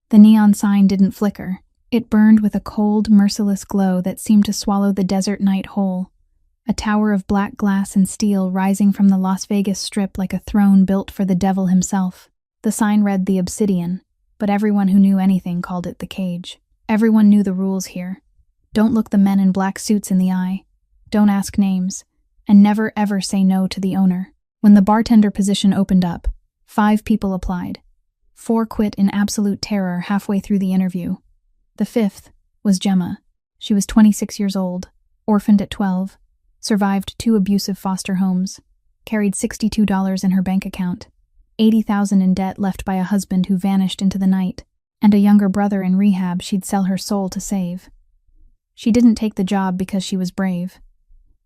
The neon sign didn't flicker. It burned with a cold, merciless glow that seemed to swallow the desert night whole. A tower of black glass and steel rising from the Las Vegas Strip like a throne built for the devil himself. The sign read the Obsidian, but everyone who knew anything called it the Cage. Everyone knew the rules here. Don't look the men in black suits in the eye. Don't ask names. And never ever say no to the owner. When the bartender position opened up, 5 people applied. 4 quit in absolute terror halfway through the interview. The 5th was Gemma. She was 26 years old, orphaned at 12, survived 2 abusive foster homes, carried $62 in her bank account, $80,000 in debt left by a husband who vanished into the night, and a younger brother in rehab she'd sell her soul to save. She didn't take the job because she was brave.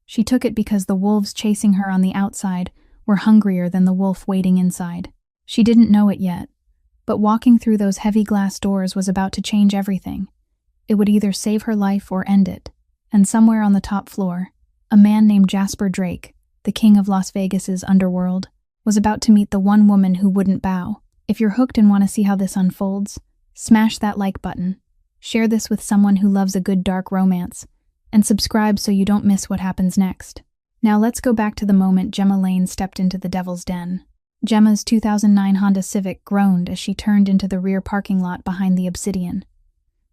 She took it because the wolves chasing her on the outside were hungrier than the wolf waiting inside. She didn't know it yet, but walking through those heavy glass doors was about to change everything. It would either save her life or end it, and somewhere on the top floor, a man named Jasper Drake, the king of Las Vegas's underworld, was about to meet the one woman who wouldn't bow. If you're hooked and want to see how this unfolds, smash that like button, share this with someone who loves a good dark romance, and subscribe so you don't miss what happens next. Now let's go back to the moment Gemma Lane stepped into the Devil's Den. Gemma's 2009 Honda Civic groaned as she turned into the rear parking lot behind the Obsidian,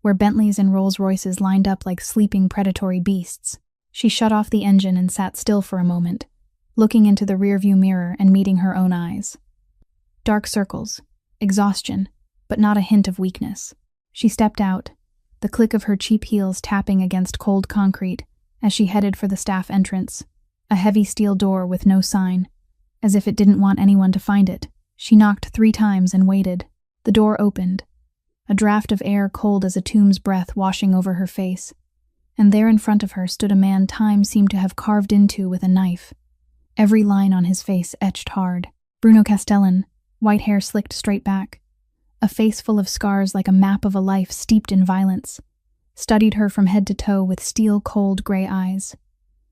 where Bentleys and Rolls-Royces lined up like sleeping predatory beasts. She shut off the engine and sat still for a moment, looking into the rearview mirror and meeting her own eyes. Dark circles, exhaustion, but not a hint of weakness. She stepped out, the click of her cheap heels tapping against cold concrete as she headed for the staff entrance, a heavy steel door with no sign. As if it didn't want anyone to find it, she knocked 3 times and waited. The door opened, a draft of air cold as a tomb's breath washing over her face, and there in front of her stood a man time seemed to have carved into with a knife, every line on his face etched hard. Bruno Castellan, white hair slicked straight back, a face full of scars like a map of a life steeped in violence, studied her from head to toe with steel-cold gray eyes.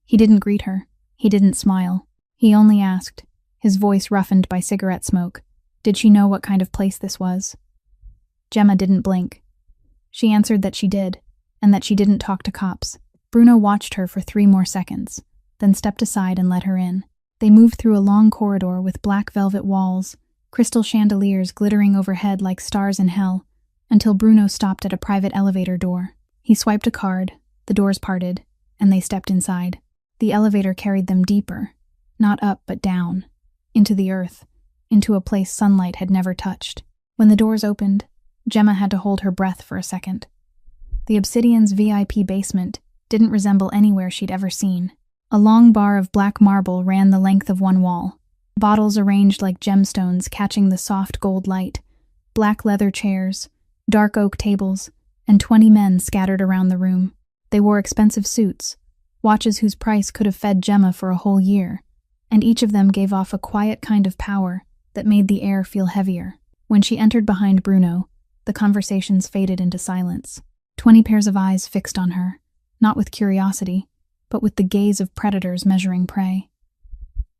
He didn't greet her. He didn't smile. He only asked, his voice roughened by cigarette smoke, did she know what kind of place this was? Gemma didn't blink. She answered that she did, and that she didn't talk to cops. Bruno watched her for 3 more seconds, then stepped aside and let her in. They moved through a long corridor with black velvet walls, crystal chandeliers glittering overhead like stars in hell, until Bruno stopped at a private elevator door. He swiped a card, the doors parted, and they stepped inside. The elevator carried them deeper, not up but down, into the earth, into a place sunlight had never touched. When the doors opened, Gemma had to hold her breath for a second. The Obsidian's VIP basement didn't resemble anywhere she'd ever seen. A long bar of black marble ran the length of one wall, bottles arranged like gemstones catching the soft gold light, black leather chairs, dark oak tables, and 20 men scattered around the room. They wore expensive suits, watches whose price could have fed Gemma for a whole year, and each of them gave off a quiet kind of power that made the air feel heavier. When she entered behind Bruno, the conversations faded into silence. 20 pairs of eyes fixed on her, not with curiosity, but with the gaze of predators measuring prey.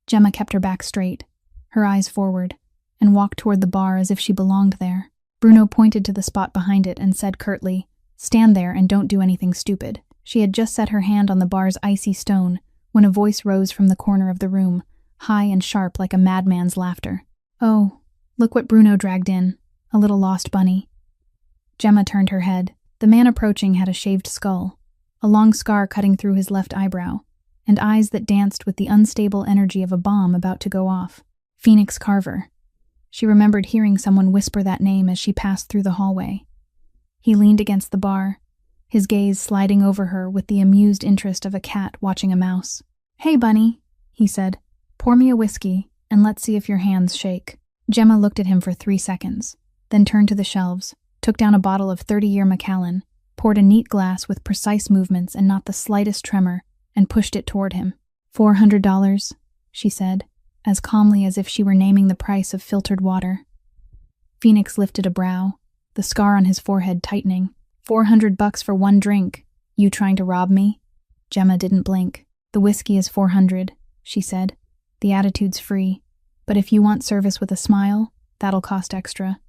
Gemma kept her back straight, her eyes forward, and walked toward the bar as if she belonged there. Bruno pointed to the spot behind it and said curtly, "Stand there and don't do anything stupid." She had just set her hand on the bar's icy stone when a voice rose from the corner of the room, high and sharp like a madman's laughter. "Oh, look what Bruno dragged in, a little lost bunny." Gemma turned her head. The man approaching had a shaved skull, a long scar cutting through his left eyebrow, and eyes that danced with the unstable energy of a bomb about to go off. Phoenix Carver. She remembered hearing someone whisper that name as she passed through the hallway. He leaned against the bar, his gaze sliding over her with the amused interest of a cat watching a mouse. "Hey, Bunny," he said. "Pour me a whiskey, and let's see if your hands shake." Gemma looked at him for 3 seconds, then turned to the shelves, took down a bottle of 30-year Macallan, poured a neat glass with precise movements and not the slightest tremor, and pushed it toward him. $400, she said, as calmly as if she were naming the price of filtered water. Phoenix lifted a brow, the scar on his forehead tightening. $400 for one drink. You trying to rob me? Gemma didn't blink. "The whiskey is $400, she said. "The attitude's free, but if you want service with a smile, that'll cost extra."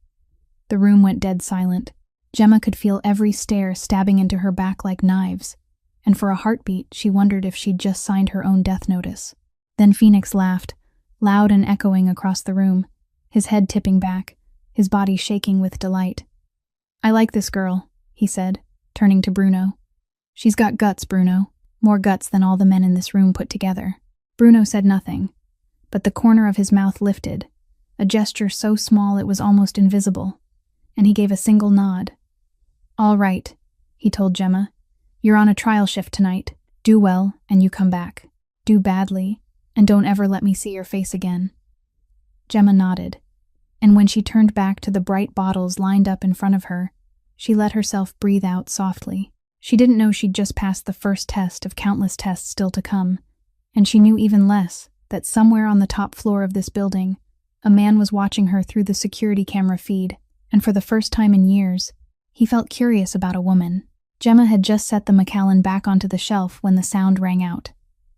The room went dead silent. Gemma could feel every stare stabbing into her back like knives, and for a heartbeat she wondered if she'd just signed her own death notice. Then Phoenix laughed, loud and echoing across the room, his head tipping back, his body shaking with delight. "I like this girl," he said, turning to Bruno. "She's got guts, Bruno. More guts than all the men in this room put together." Bruno said nothing, but the corner of his mouth lifted, a gesture so small it was almost invisible, and he gave a single nod. "All right," he told Gemma. "You're on a trial shift tonight. Do well, and you come back. Do badly, and don't ever let me see your face again." Gemma nodded, and when she turned back to the bright bottles lined up in front of her, she let herself breathe out softly. She didn't know she'd just passed the first test of countless tests still to come, and she knew even less that somewhere on the top floor of this building, a man was watching her through the security camera feed, and for the first time in years, he felt curious about a woman. Gemma had just set the Macallan back onto the shelf when the sound rang out,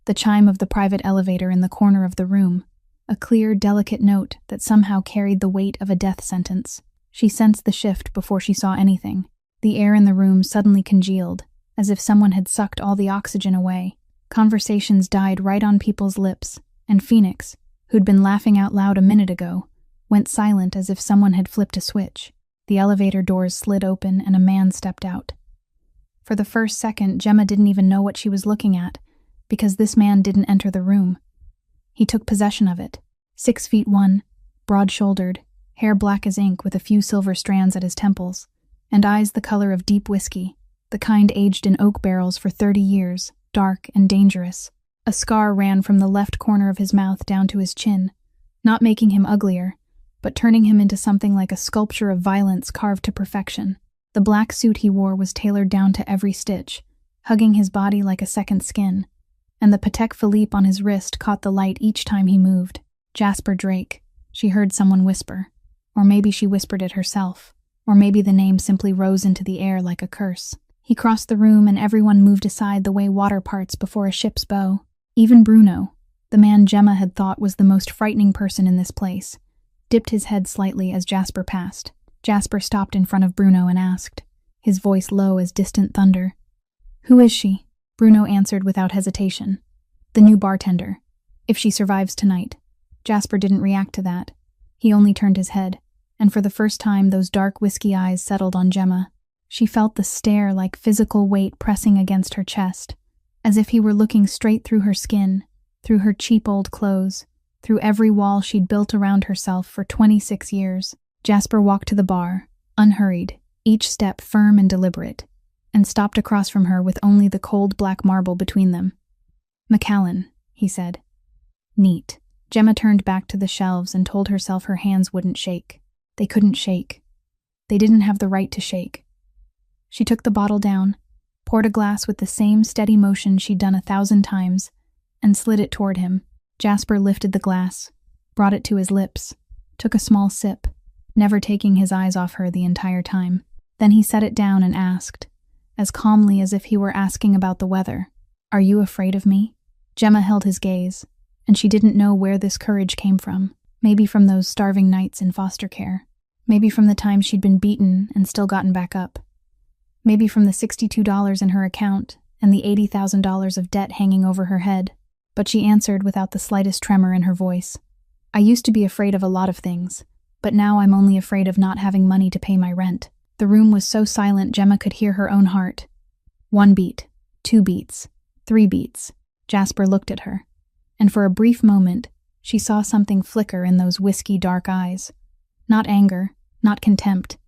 the chime of the private elevator in the corner of the room, a clear, delicate note that somehow carried the weight of a death sentence. She sensed the shift before she saw anything. The air in the room suddenly congealed, as if someone had sucked all the oxygen away. Conversations died right on people's lips, and Phoenix, who'd been laughing out loud a minute ago, went silent as if someone had flipped a switch. The elevator doors slid open and a man stepped out. For the first second, Gemma didn't even know what she was looking at, because this man didn't enter the room. He took possession of it, 6'1", broad-shouldered, hair black as ink with a few silver strands at his temples, and eyes the color of deep whiskey, the kind aged in oak barrels for 30 years, dark and dangerous. A scar ran from the left corner of his mouth down to his chin, not making him uglier, but turning him into something like a sculpture of violence carved to perfection. The black suit he wore was tailored down to every stitch, hugging his body like a second skin, and the Patek Philippe on his wrist caught the light each time he moved. Jasper Drake, she heard someone whisper, or maybe she whispered it herself, or maybe the name simply rose into the air like a curse. He crossed the room and everyone moved aside the way water parts before a ship's bow. Even Bruno, the man Gemma had thought was the most frightening person in this place, dipped his head slightly as Jasper passed. Jasper stopped in front of Bruno and asked, his voice low as distant thunder. "Who is she?" Bruno answered without hesitation. "The new bartender. If she survives tonight." Jasper didn't react to that. He only turned his head, and for the first time those dark whiskey eyes settled on Gemma. She felt the stare like physical weight pressing against her chest, as if he were looking straight through her skin, through her cheap old clothes, through every wall she'd built around herself for 26 years. Jasper walked to the bar, unhurried, each step firm and deliberate, and stopped across from her with only the cold black marble between them. "Macallan," he said. "Neat." Gemma turned back to the shelves and told herself her hands wouldn't shake. They couldn't shake. They didn't have the right to shake. She took the bottle down, poured a glass with the same steady motion she'd done 1,000 times, and slid it toward him. Jasper lifted the glass, brought it to his lips, took a small sip, never taking his eyes off her the entire time. Then he set it down and asked, as calmly as if he were asking about the weather, "Are you afraid of me?" Gemma held his gaze, and she didn't know where this courage came from. Maybe from those starving nights in foster care. Maybe from the times she'd been beaten and still gotten back up. Maybe from the $62 in her account and the $80,000 of debt hanging over her head. But she answered without the slightest tremor in her voice. "I used to be afraid of a lot of things, but now I'm only afraid of not having money to pay my rent." The room was so silent Gemma could hear her own heart. 1 beat, 2 beats, 3 beats. Jasper looked at her, and for a brief moment, she saw something flicker in those whiskey dark eyes. Not anger, not contempt,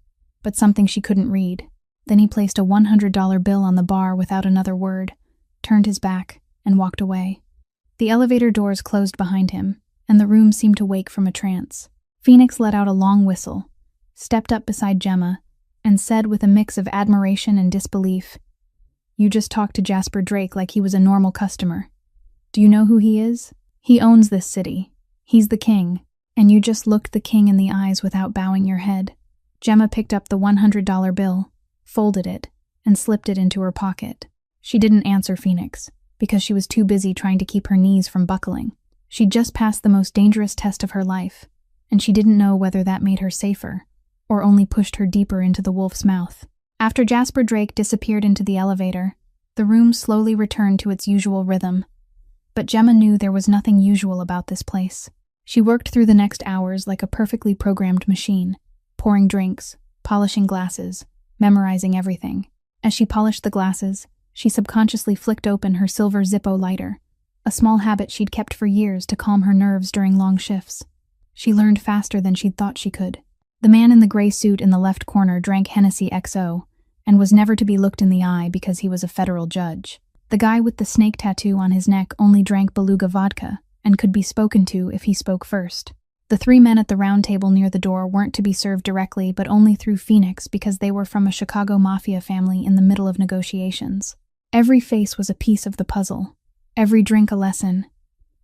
but something she couldn't read. Then he placed a $100 bill on the bar without another word, turned his back, and walked away. The elevator doors closed behind him, and the room seemed to wake from a trance. Phoenix let out a long whistle, stepped up beside Gemma, and said with a mix of admiration and disbelief, "You just talked to Jasper Drake like he was a normal customer. Do you know who he is? He owns this city. He's the king, and you just looked the king in the eyes without bowing your head." Gemma picked up the $100 bill, folded it, and slipped it into her pocket. She didn't answer Phoenix, because she was too busy trying to keep her knees from buckling. She'd just passed the most dangerous test of her life, and she didn't know whether that made her safer, or only pushed her deeper into the wolf's mouth. After Jasper Drake disappeared into the elevator, the room slowly returned to its usual rhythm. But Gemma knew there was nothing usual about this place. She worked through the next hours like a perfectly programmed machine, pouring drinks, polishing glasses, memorizing everything. As she polished the glasses, she subconsciously flicked open her silver Zippo lighter, a small habit she'd kept for years to calm her nerves during long shifts. She learned faster than she'd thought she could. The man in the gray suit in the left corner drank Hennessy XO and was never to be looked in the eye because he was a federal judge. The guy with the snake tattoo on his neck only drank Beluga vodka and could be spoken to if he spoke first. The three men at the round table near the door weren't to be served directly but only through Phoenix because they were from a Chicago Mafia family in the middle of negotiations. Every face was a piece of the puzzle, every drink a lesson,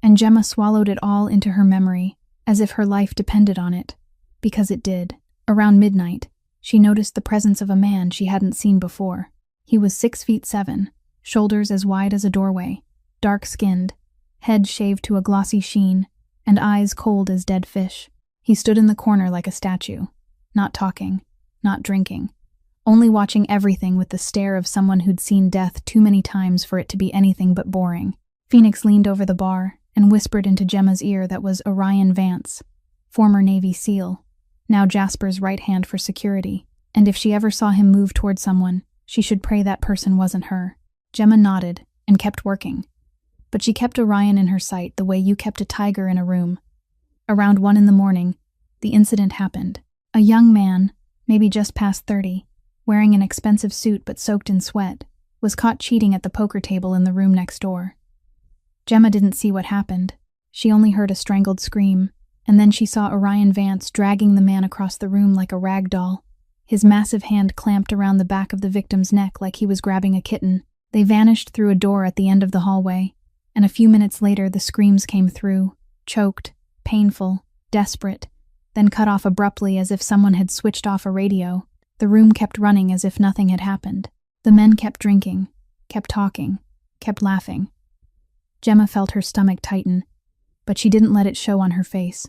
and Gemma swallowed it all into her memory as if her life depended on it, because it did. Around midnight, she noticed the presence of a man she hadn't seen before. He was 6'7", shoulders as wide as a doorway, dark-skinned, head shaved to a glossy sheen, and eyes cold as dead fish. He stood in the corner like a statue, not talking, not drinking, only watching everything with the stare of someone who'd seen death too many times for it to be anything but boring. Phoenix leaned over the bar and whispered into Gemma's ear that was Orion Vance, former Navy SEAL, now Jasper's right hand for security, and if she ever saw him move toward someone, she should pray that person wasn't her. Gemma nodded and kept working. But she kept Orion in her sight the way you kept a tiger in a room. Around 1 a.m, the incident happened. A young man, maybe just past 30, wearing an expensive suit but soaked in sweat, was caught cheating at the poker table in the room next door. Gemma didn't see what happened. She only heard a strangled scream, and then she saw Orion Vance dragging the man across the room like a rag doll, his massive hand clamped around the back of the victim's neck like he was grabbing a kitten. They vanished through a door at the end of the hallway, and a few minutes later the screams came through, choked, painful, desperate, then cut off abruptly as if someone had switched off a radio. The room kept running as if nothing had happened. The men kept drinking, kept talking, kept laughing. Gemma felt her stomach tighten, but she didn't let it show on her face.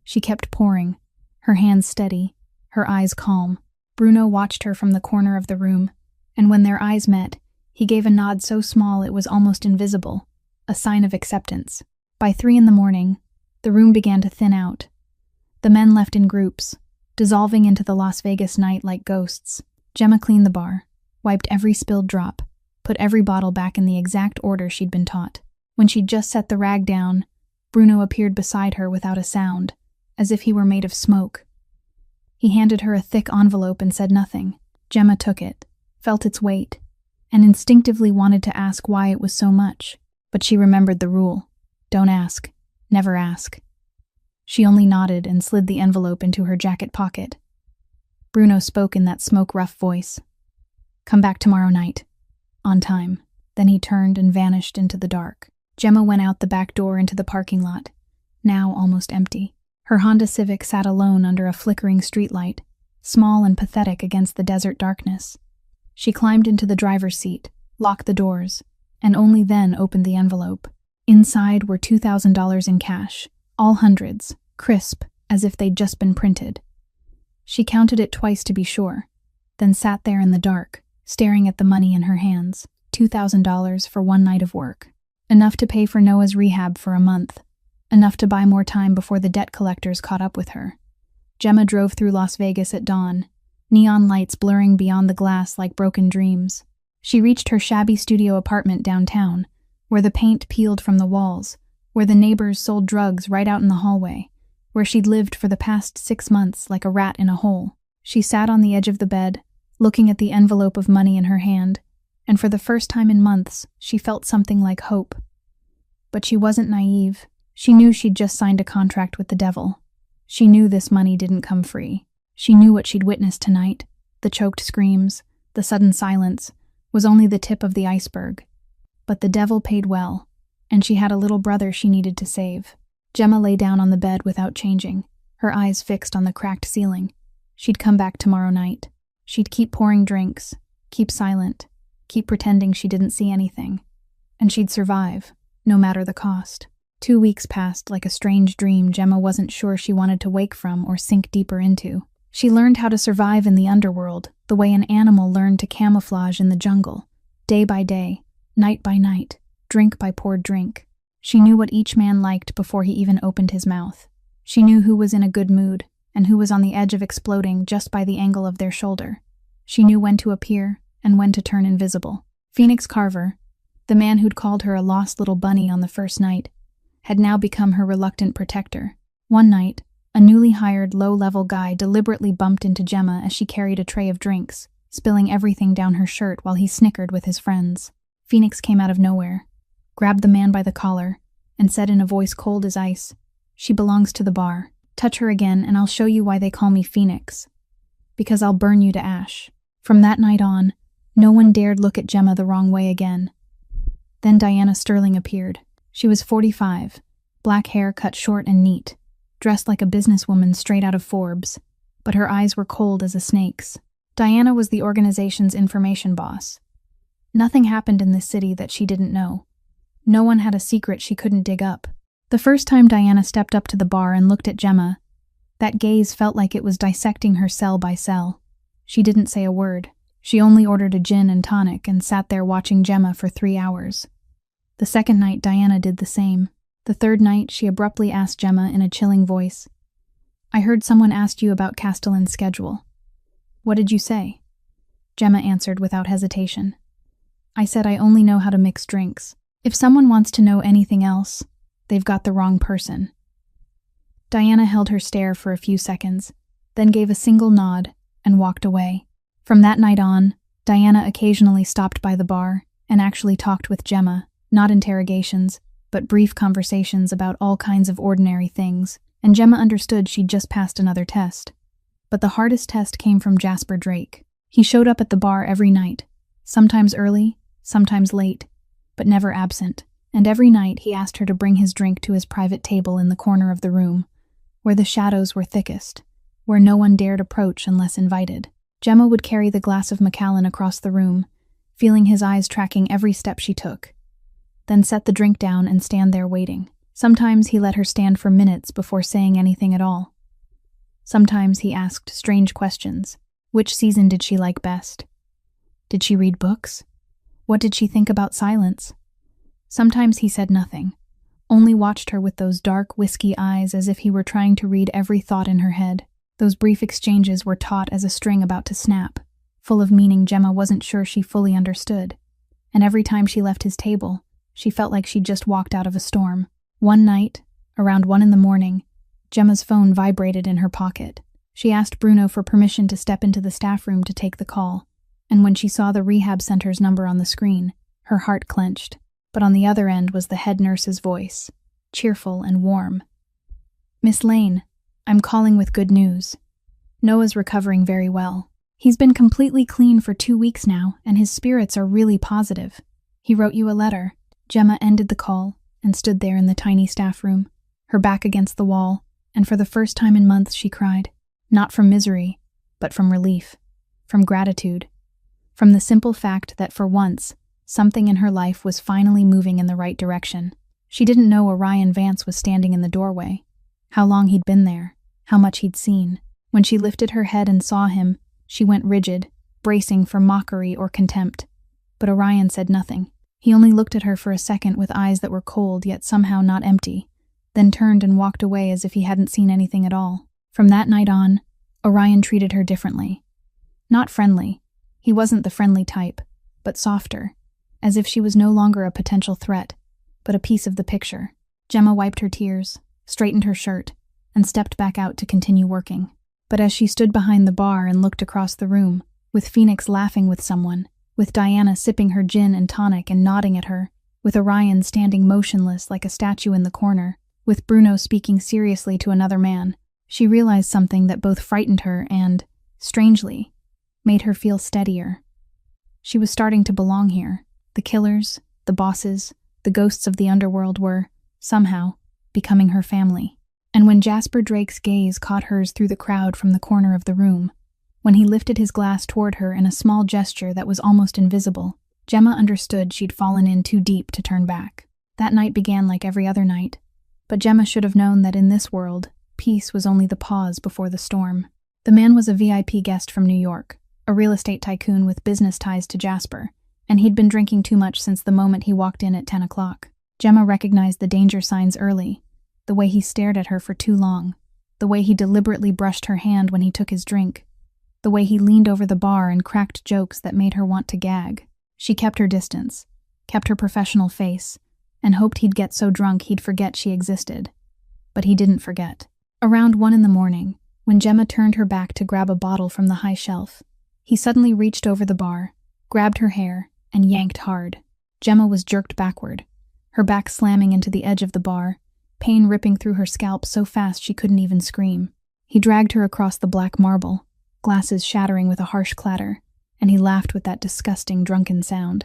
She kept pouring, her hands steady, her eyes calm. Bruno watched her from the corner of the room, and when their eyes met, he gave a nod so small it was almost invisible, a sign of acceptance. By 3 a.m, the room began to thin out. The men left in groups, dissolving into the Las Vegas night like ghosts. Gemma cleaned the bar, wiped every spilled drop, put every bottle back in the exact order she'd been taught. When she'd just set the rag down, Bruno appeared beside her without a sound, as if he were made of smoke. He handed her a thick envelope and said nothing. Gemma took it, felt its weight, and instinctively wanted to ask why it was so much. But she remembered the rule. Don't ask. Never ask. She only nodded and slid the envelope into her jacket pocket. Bruno spoke in that smoke-rough voice. Come back tomorrow night. On time. Then he turned and vanished into the dark. Gemma went out the back door into the parking lot, now almost empty. Her Honda Civic sat alone under a flickering streetlight, small and pathetic against the desert darkness. She climbed into the driver's seat, locked the doors, and only then opened the envelope. Inside were $2,000 in cash, all hundreds, crisp, as if they'd just been printed. She counted it twice to be sure, then sat there in the dark, staring at the money in her hands. $2,000 for one night of work. Enough to pay for Noah's rehab for a month. Enough to buy more time before the debt collectors caught up with her. Gemma drove through Las Vegas at dawn, neon lights blurring beyond the glass like broken dreams. She reached her shabby studio apartment downtown, where the paint peeled from the walls, where the neighbors sold drugs right out in the hallway, where she'd lived for the past 6 months like a rat in a hole. She sat on the edge of the bed, looking at the envelope of money in her hand, and for the first time in months, she felt something like hope. But she wasn't naive. She knew she'd just signed a contract with the devil. She knew this money didn't come free. She knew what she'd witnessed tonight, the choked screams, the sudden silence, was only the tip of the iceberg. But the devil paid well, and she had a little brother she needed to save. Gemma lay down on the bed without changing, her eyes fixed on the cracked ceiling. She'd come back tomorrow night. She'd keep pouring drinks, keep silent, keep pretending she didn't see anything. And she'd survive, no matter the cost. 2 weeks passed like a strange dream Gemma wasn't sure she wanted to wake from or sink deeper into. She learned how to survive in the underworld, the way an animal learned to camouflage in the jungle, day by day, night by night, drink by poured drink. She knew what each man liked before he even opened his mouth. She knew who was in a good mood and who was on the edge of exploding just by the angle of their shoulder. She knew when to appear and when to turn invisible. Phoenix Carver, the man who'd called her a lost little bunny on the first night, had now become her reluctant protector. One night, a newly hired low-level guy deliberately bumped into Gemma as she carried a tray of drinks, spilling everything down her shirt while he snickered with his friends. Phoenix came out of nowhere, grabbed the man by the collar, and said in a voice cold as ice, "She belongs to the bar. Touch her again and I'll show you why they call me Phoenix. Because I'll burn you to ash." From that night on, no one dared look at Gemma the wrong way again. Then Diana Sterling appeared. She was 45, black hair cut short and neat, dressed like a businesswoman straight out of Forbes, but her eyes were cold as a snake's. Diana was the organization's information boss. Nothing happened in this city that she didn't know. No one had a secret she couldn't dig up. The first time Diana stepped up to the bar and looked at Gemma, that gaze felt like it was dissecting her cell by cell. She didn't say a word. She only ordered a gin and tonic and sat there watching Gemma for 3 hours. The second night, Diana did the same. The third night, she abruptly asked Gemma in a chilling voice, "I heard someone asked you about Castellan's schedule. What did you say?" Gemma answered without hesitation. "I said I only know how to mix drinks. If someone wants to know anything else, they've got the wrong person." Diana held her stare for a few seconds, then gave a single nod and walked away. From that night on, Diana occasionally stopped by the bar and actually talked with Gemma, not interrogations, but brief conversations about all kinds of ordinary things, and Gemma understood she'd just passed another test. But the hardest test came from Jasper Drake. He showed up at the bar every night, sometimes early, sometimes late, but never absent, and every night he asked her to bring his drink to his private table in the corner of the room, where the shadows were thickest, where no one dared approach unless invited. Gemma would carry the glass of Macallan across the room, feeling his eyes tracking every step she took, then set the drink down and stand there waiting. Sometimes he let her stand for minutes before saying anything at all. Sometimes he asked strange questions. Which season did she like best? Did she read books? What did she think about silence? Sometimes he said nothing, only watched her with those dark, whiskey eyes as if he were trying to read every thought in her head. Those brief exchanges were taut as a string about to snap, full of meaning Gemma wasn't sure she fully understood. And every time she left his table, she felt like she'd just walked out of a storm. One night, around 1 a.m, Gemma's phone vibrated in her pocket. She asked Bruno for permission to step into the staff room to take the call, and when she saw the rehab center's number on the screen, her heart clenched. But on the other end was the head nurse's voice, cheerful and warm. "Miss Lane, I'm calling with good news. Noah's recovering very well. He's been completely clean for 2 weeks now, and his spirits are really positive. He wrote you a letter." Gemma ended the call and stood there in the tiny staff room, her back against the wall, and for the first time in months she cried. Not from misery, but from relief, from gratitude, from the simple fact that for once, something in her life was finally moving in the right direction. She didn't know Orion Vance was standing in the doorway, how long he'd been there, how much he'd seen. When she lifted her head and saw him, she went rigid, bracing for mockery or contempt. But Orion said nothing. He only looked at her for a second with eyes that were cold yet somehow not empty, then turned and walked away as if he hadn't seen anything at all. From that night on, Orion treated her differently. Not friendly. He wasn't the friendly type, but softer, as if she was no longer a potential threat, but a piece of the picture. Gemma wiped her tears, straightened her shirt, and stepped back out to continue working. But as she stood behind the bar and looked across the room, with Phoenix laughing with someone, with Diana sipping her gin and tonic and nodding at her, with Orion standing motionless like a statue in the corner, with Bruno speaking seriously to another man, she realized something that both frightened her and, strangely, made her feel steadier. She was starting to belong here. The killers, the bosses, the ghosts of the underworld were, somehow, becoming her family. And when Jasper Drake's gaze caught hers through the crowd from the corner of the room, when he lifted his glass toward her in a small gesture that was almost invisible, Gemma understood she'd fallen in too deep to turn back. That night began like every other night, but Gemma should have known that in this world, peace was only the pause before the storm. The man was a VIP guest from New York, a real estate tycoon with business ties to Jasper, and he'd been drinking too much since the moment he walked in at 10 o'clock. Gemma recognized the danger signs early, the way he stared at her for too long, the way he deliberately brushed her hand when he took his drink, the way he leaned over the bar and cracked jokes that made her want to gag. She kept her distance, kept her professional face, and hoped he'd get so drunk he'd forget she existed. But he didn't forget. Around 1 a.m, when Gemma turned her back to grab a bottle from the high shelf, he suddenly reached over the bar, grabbed her hair, and yanked hard. Gemma was jerked backward, her back slamming into the edge of the bar, pain ripping through her scalp so fast she couldn't even scream. He dragged her across the black marble, glasses shattering with a harsh clatter, and he laughed with that disgusting drunken sound.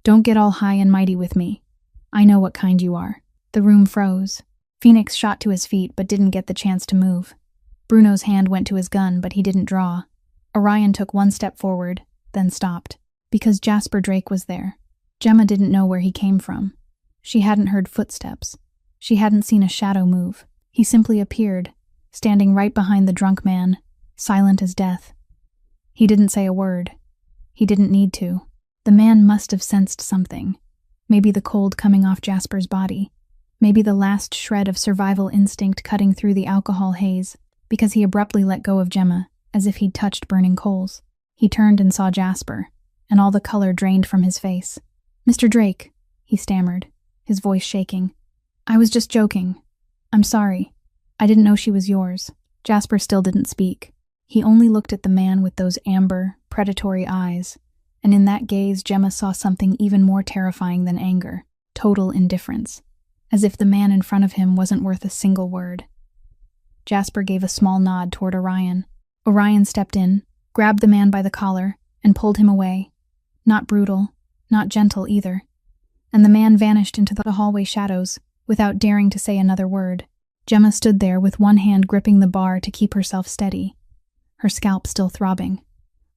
"Don't get all high and mighty with me. I know what kind you are." The room froze. Phoenix shot to his feet but didn't get the chance to move. Bruno's hand went to his gun but he didn't draw. Orion took one step forward, then stopped. Because Jasper Drake was there. Gemma didn't know where he came from. She hadn't heard footsteps. She hadn't seen a shadow move. He simply appeared, standing right behind the drunk man, silent as death. He didn't say a word. He didn't need to. The man must have sensed something. Maybe the cold coming off Jasper's body. Maybe the last shred of survival instinct cutting through the alcohol haze, because he abruptly let go of Gemma, as if he'd touched burning coals. He turned and saw Jasper, and all the color drained from his face. "Mr. Drake," he stammered, his voice shaking. "I was just joking. I'm sorry. I didn't know she was yours." Jasper still didn't speak. He only looked at the man with those amber, predatory eyes, and in that gaze Gemma saw something even more terrifying than anger, total indifference, as if the man in front of him wasn't worth a single word. Jasper gave a small nod toward Orion. Orion stepped in, grabbed the man by the collar, and pulled him away. Not brutal, not gentle either. And the man vanished into the hallway shadows, without daring to say another word. Gemma stood there with one hand gripping the bar to keep herself steady, her scalp still throbbing,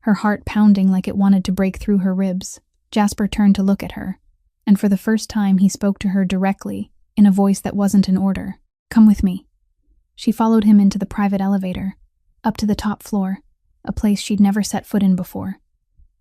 her heart pounding like it wanted to break through her ribs. Jasper turned to look at her, and for the first time he spoke to her directly, in a voice that wasn't an order. "Come with me." She followed him into the private elevator, up to the top floor, a place she'd never set foot in before.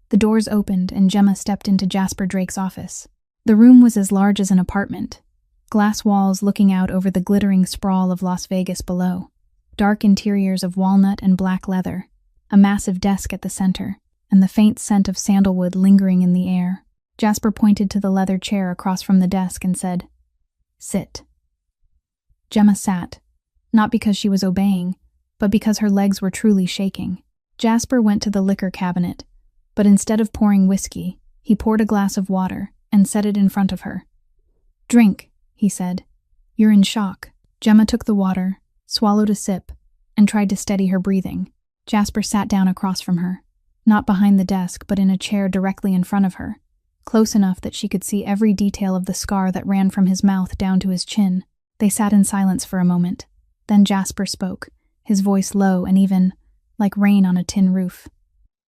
The doors opened and Gemma stepped into Jasper Drake's office. The room was as large as an apartment, glass walls looking out over the glittering sprawl of Las Vegas below, dark interiors of walnut and black leather, a massive desk at the center, and the faint scent of sandalwood lingering in the air. Jasper pointed to the leather chair across from the desk and said, "Sit." Gemma sat, not because she was obeying, but because her legs were truly shaking. Jasper went to the liquor cabinet, but instead of pouring whiskey, he poured a glass of water and set it in front of her. "Drink," he said. "You're in shock." Gemma took the water, swallowed a sip, and tried to steady her breathing. Jasper sat down across from her, not behind the desk but in a chair directly in front of her, close enough that she could see every detail of the scar that ran from his mouth down to his chin. They sat in silence for a moment. Then Jasper spoke, his voice low and even, like rain on a tin roof.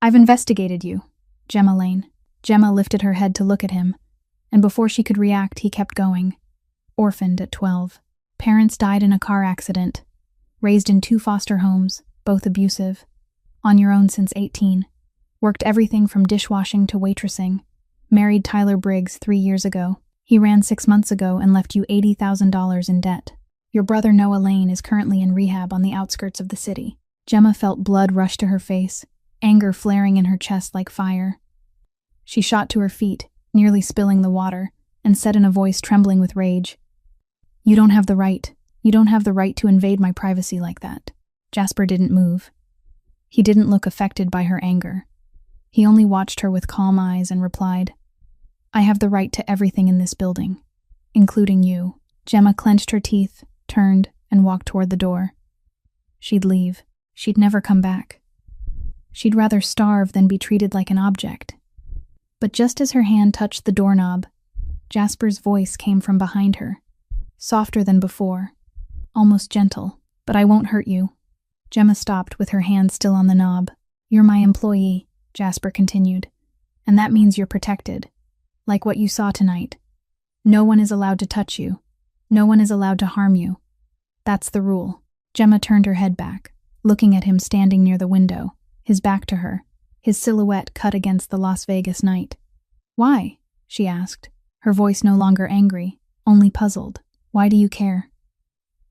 "I've investigated you, Gemma Lane." Gemma lifted her head to look at him, and before she could react, he kept going. Orphaned at 12. Parents died in a car accident. Raised in 2 foster homes, both abusive. On your own since 18. Worked everything from dishwashing to waitressing. Married Tyler Briggs 3 years ago. He ran 6 months ago and left you $80,000 in debt. Your brother Noah Lane is currently in rehab on the outskirts of the city. Gemma felt blood rush to her face, anger flaring in her chest like fire. She shot to her feet, nearly spilling the water, and said in a voice trembling with rage, "You don't have the right. You don't have the right to invade my privacy like that." Jasper didn't move. He didn't look affected by her anger. He only watched her with calm eyes and replied, "I have the right to everything in this building, including you." Gemma clenched her teeth, turned, and walked toward the door. She'd leave. She'd never come back. She'd rather starve than be treated like an object. But just as her hand touched the doorknob, Jasper's voice came from behind her, softer than before, almost gentle. "But I won't hurt you." Gemma stopped with her hand still on the knob. "You're my employee," Jasper continued, "and that means you're protected. Like what you saw tonight. No one is allowed to touch you. No one is allowed to harm you. That's the rule." Gemma turned her head back. looking at him standing near the window, his back to her, his silhouette cut against the Las Vegas night. "Why?" she asked, her voice no longer angry, only puzzled. "Why do you care?"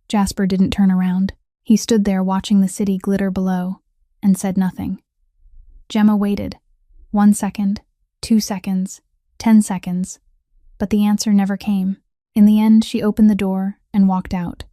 Jasper didn't turn around. He stood there watching the city glitter below, and said nothing. Gemma waited. 1 second, 2 seconds, 10 seconds, but the answer never came. In the end, she opened the door and walked out.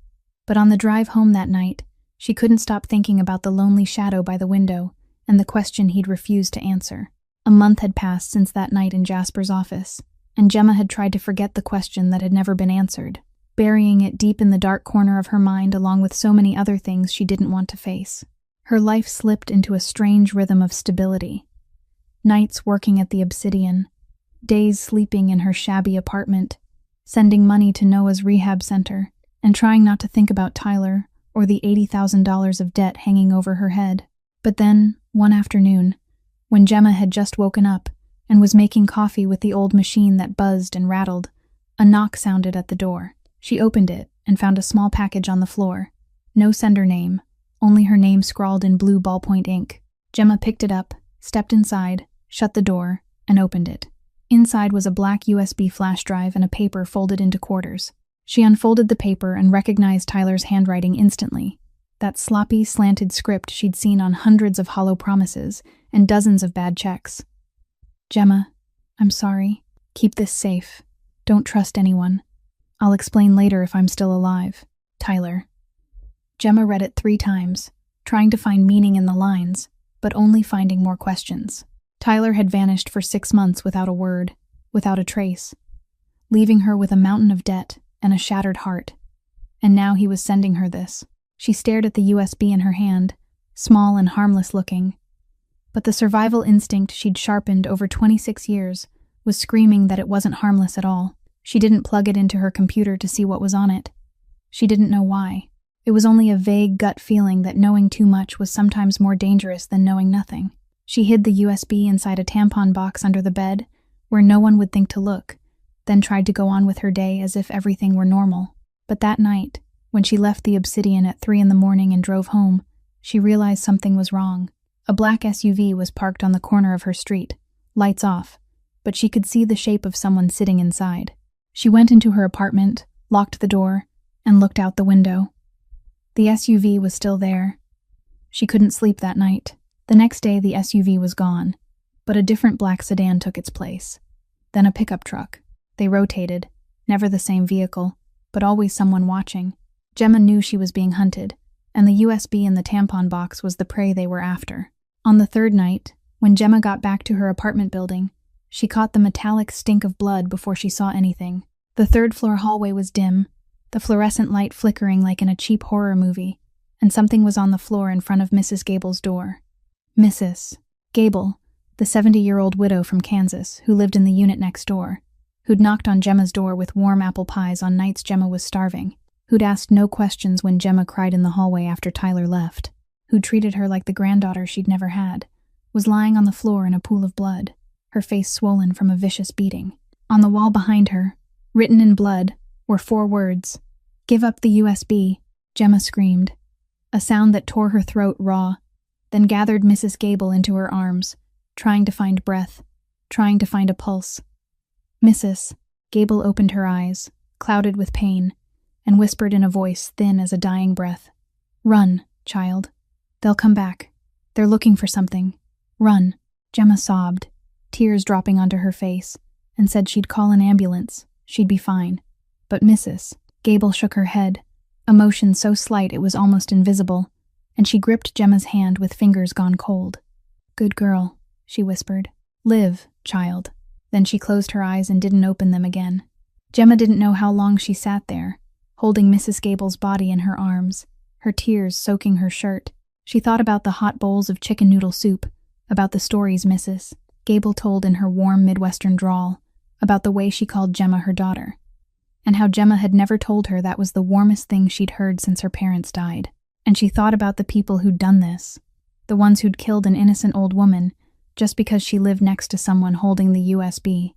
But on the drive home that night, she couldn't stop thinking about the lonely shadow by the window and the question he'd refused to answer. A month had passed since that night in Jasper's office, and Gemma had tried to forget the question that had never been answered, burying it deep in the dark corner of her mind along with so many other things she didn't want to face. Her life slipped into a strange rhythm of stability. Nights working at the Obsidian, days sleeping in her shabby apartment, sending money to Noah's rehab center, and trying not to think about Tyler or the $80,000 of debt hanging over her head. But then, one afternoon, when Gemma had just woken up and was making coffee with the old machine that buzzed and rattled, a knock sounded at the door. She opened it and found a small package on the floor. No sender name, only her name scrawled in blue ballpoint ink. Gemma picked it up, stepped inside, shut the door, and opened it. Inside was a black USB flash drive and a paper folded into quarters. She unfolded the paper and recognized Tyler's handwriting instantly. That sloppy, slanted script she'd seen on hundreds of hollow promises and dozens of bad checks. "Gemma, I'm sorry. Keep this safe. Don't trust anyone. I'll explain later if I'm still alive. Tyler." Gemma read it 3 times, trying to find meaning in the lines, but only finding more questions. Tyler had vanished for 6 months without a word, without a trace, leaving her with a mountain of debt and a shattered heart. And now he was sending her this. She stared at the USB in her hand, small and harmless looking. But the survival instinct she'd sharpened over 26 years was screaming that it wasn't harmless at all. She didn't plug it into her computer to see what was on it. She didn't know why. It was only a vague gut feeling that knowing too much was sometimes more dangerous than knowing nothing. She hid the USB inside a tampon box under the bed, where no one would think to look, then tried to go on with her day as if everything were normal. But that night, when she left the Obsidian at 3 in the morning and drove home, she realized something was wrong. A black SUV was parked on the corner of her street, lights off, but she could see the shape of someone sitting inside. She went into her apartment, locked the door, and looked out the window. The SUV was still there. She couldn't sleep that night. The next day, the SUV was gone, but a different black sedan took its place. Then a pickup truck. They rotated, never the same vehicle, but always someone watching. Gemma knew she was being hunted, and the USB in the tampon box was the prey they were after. On the 3rd night, when Gemma got back to her apartment building, she caught the metallic stink of blood before she saw anything. The 3rd-floor hallway was dim, the fluorescent light flickering like in a cheap horror movie, and something was on the floor in front of Mrs. Gable's door. Mrs. Gable, the 70-year-old widow from Kansas who lived in the unit next door, who'd knocked on Gemma's door with warm apple pies on nights Gemma was starving, who'd asked no questions when Gemma cried in the hallway after Tyler left, who'd treated her like the granddaughter she'd never had, was lying on the floor in a pool of blood, her face swollen from a vicious beating. On the wall behind her, written in blood, were 4 words. "Give up the USB," Gemma screamed, a sound that tore her throat raw, then gathered Mrs. Gable into her arms, trying to find breath, trying to find a pulse. "Mrs." Gable opened her eyes, clouded with pain, and whispered in a voice thin as a dying breath, "Run, child. They'll come back. They're looking for something. Run." Gemma sobbed, tears dropping onto her face, and said she'd call an ambulance. She'd be fine. But Mrs. Gable shook her head, emotion so slight it was almost invisible, and she gripped Gemma's hand with fingers gone cold. "Good girl," she whispered. "Live, child." Then she closed her eyes and didn't open them again. Gemma didn't know how long she sat there, holding Mrs. Gable's body in her arms, her tears soaking her shirt. She thought about the hot bowls of chicken noodle soup, about the stories Mrs. Gable told in her warm Midwestern drawl, about the way she called Gemma her daughter, and how Gemma had never told her that was the warmest thing she'd heard since her parents died. And she thought about the people who'd done this, the ones who'd killed an innocent old woman just because she lived next to someone holding the USB.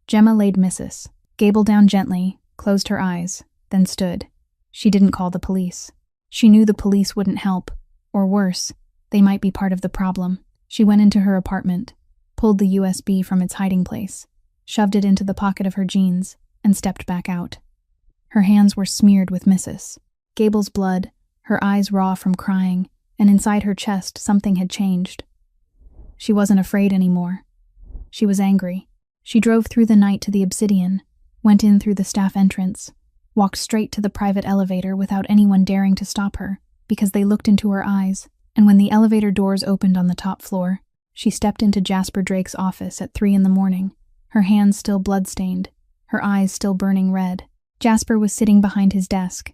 Gemma laid Mrs. Gable down gently, closed her eyes, then stood. She didn't call the police. She knew the police wouldn't help, Or worse, they might be part of the problem. She went into her apartment, pulled the USB from its hiding place, shoved it into the pocket of her jeans, and stepped back out. Her hands were smeared with Mrs. Gable's blood, her eyes raw from crying, and inside her chest something had changed. She wasn't afraid anymore. She was angry. She drove through the night to the Obsidian, went in through the staff entrance, walked straight to the private elevator without anyone daring to stop her, because they looked into her eyes, and when the elevator doors opened on the top floor, she stepped into Jasper Drake's office at 3 a.m, her hands still blood-stained, her eyes still burning red. Jasper was sitting behind his desk,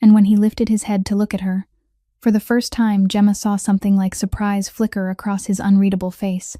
and when he lifted his head to look at her, for the first time Gemma saw something like surprise flicker across his unreadable face.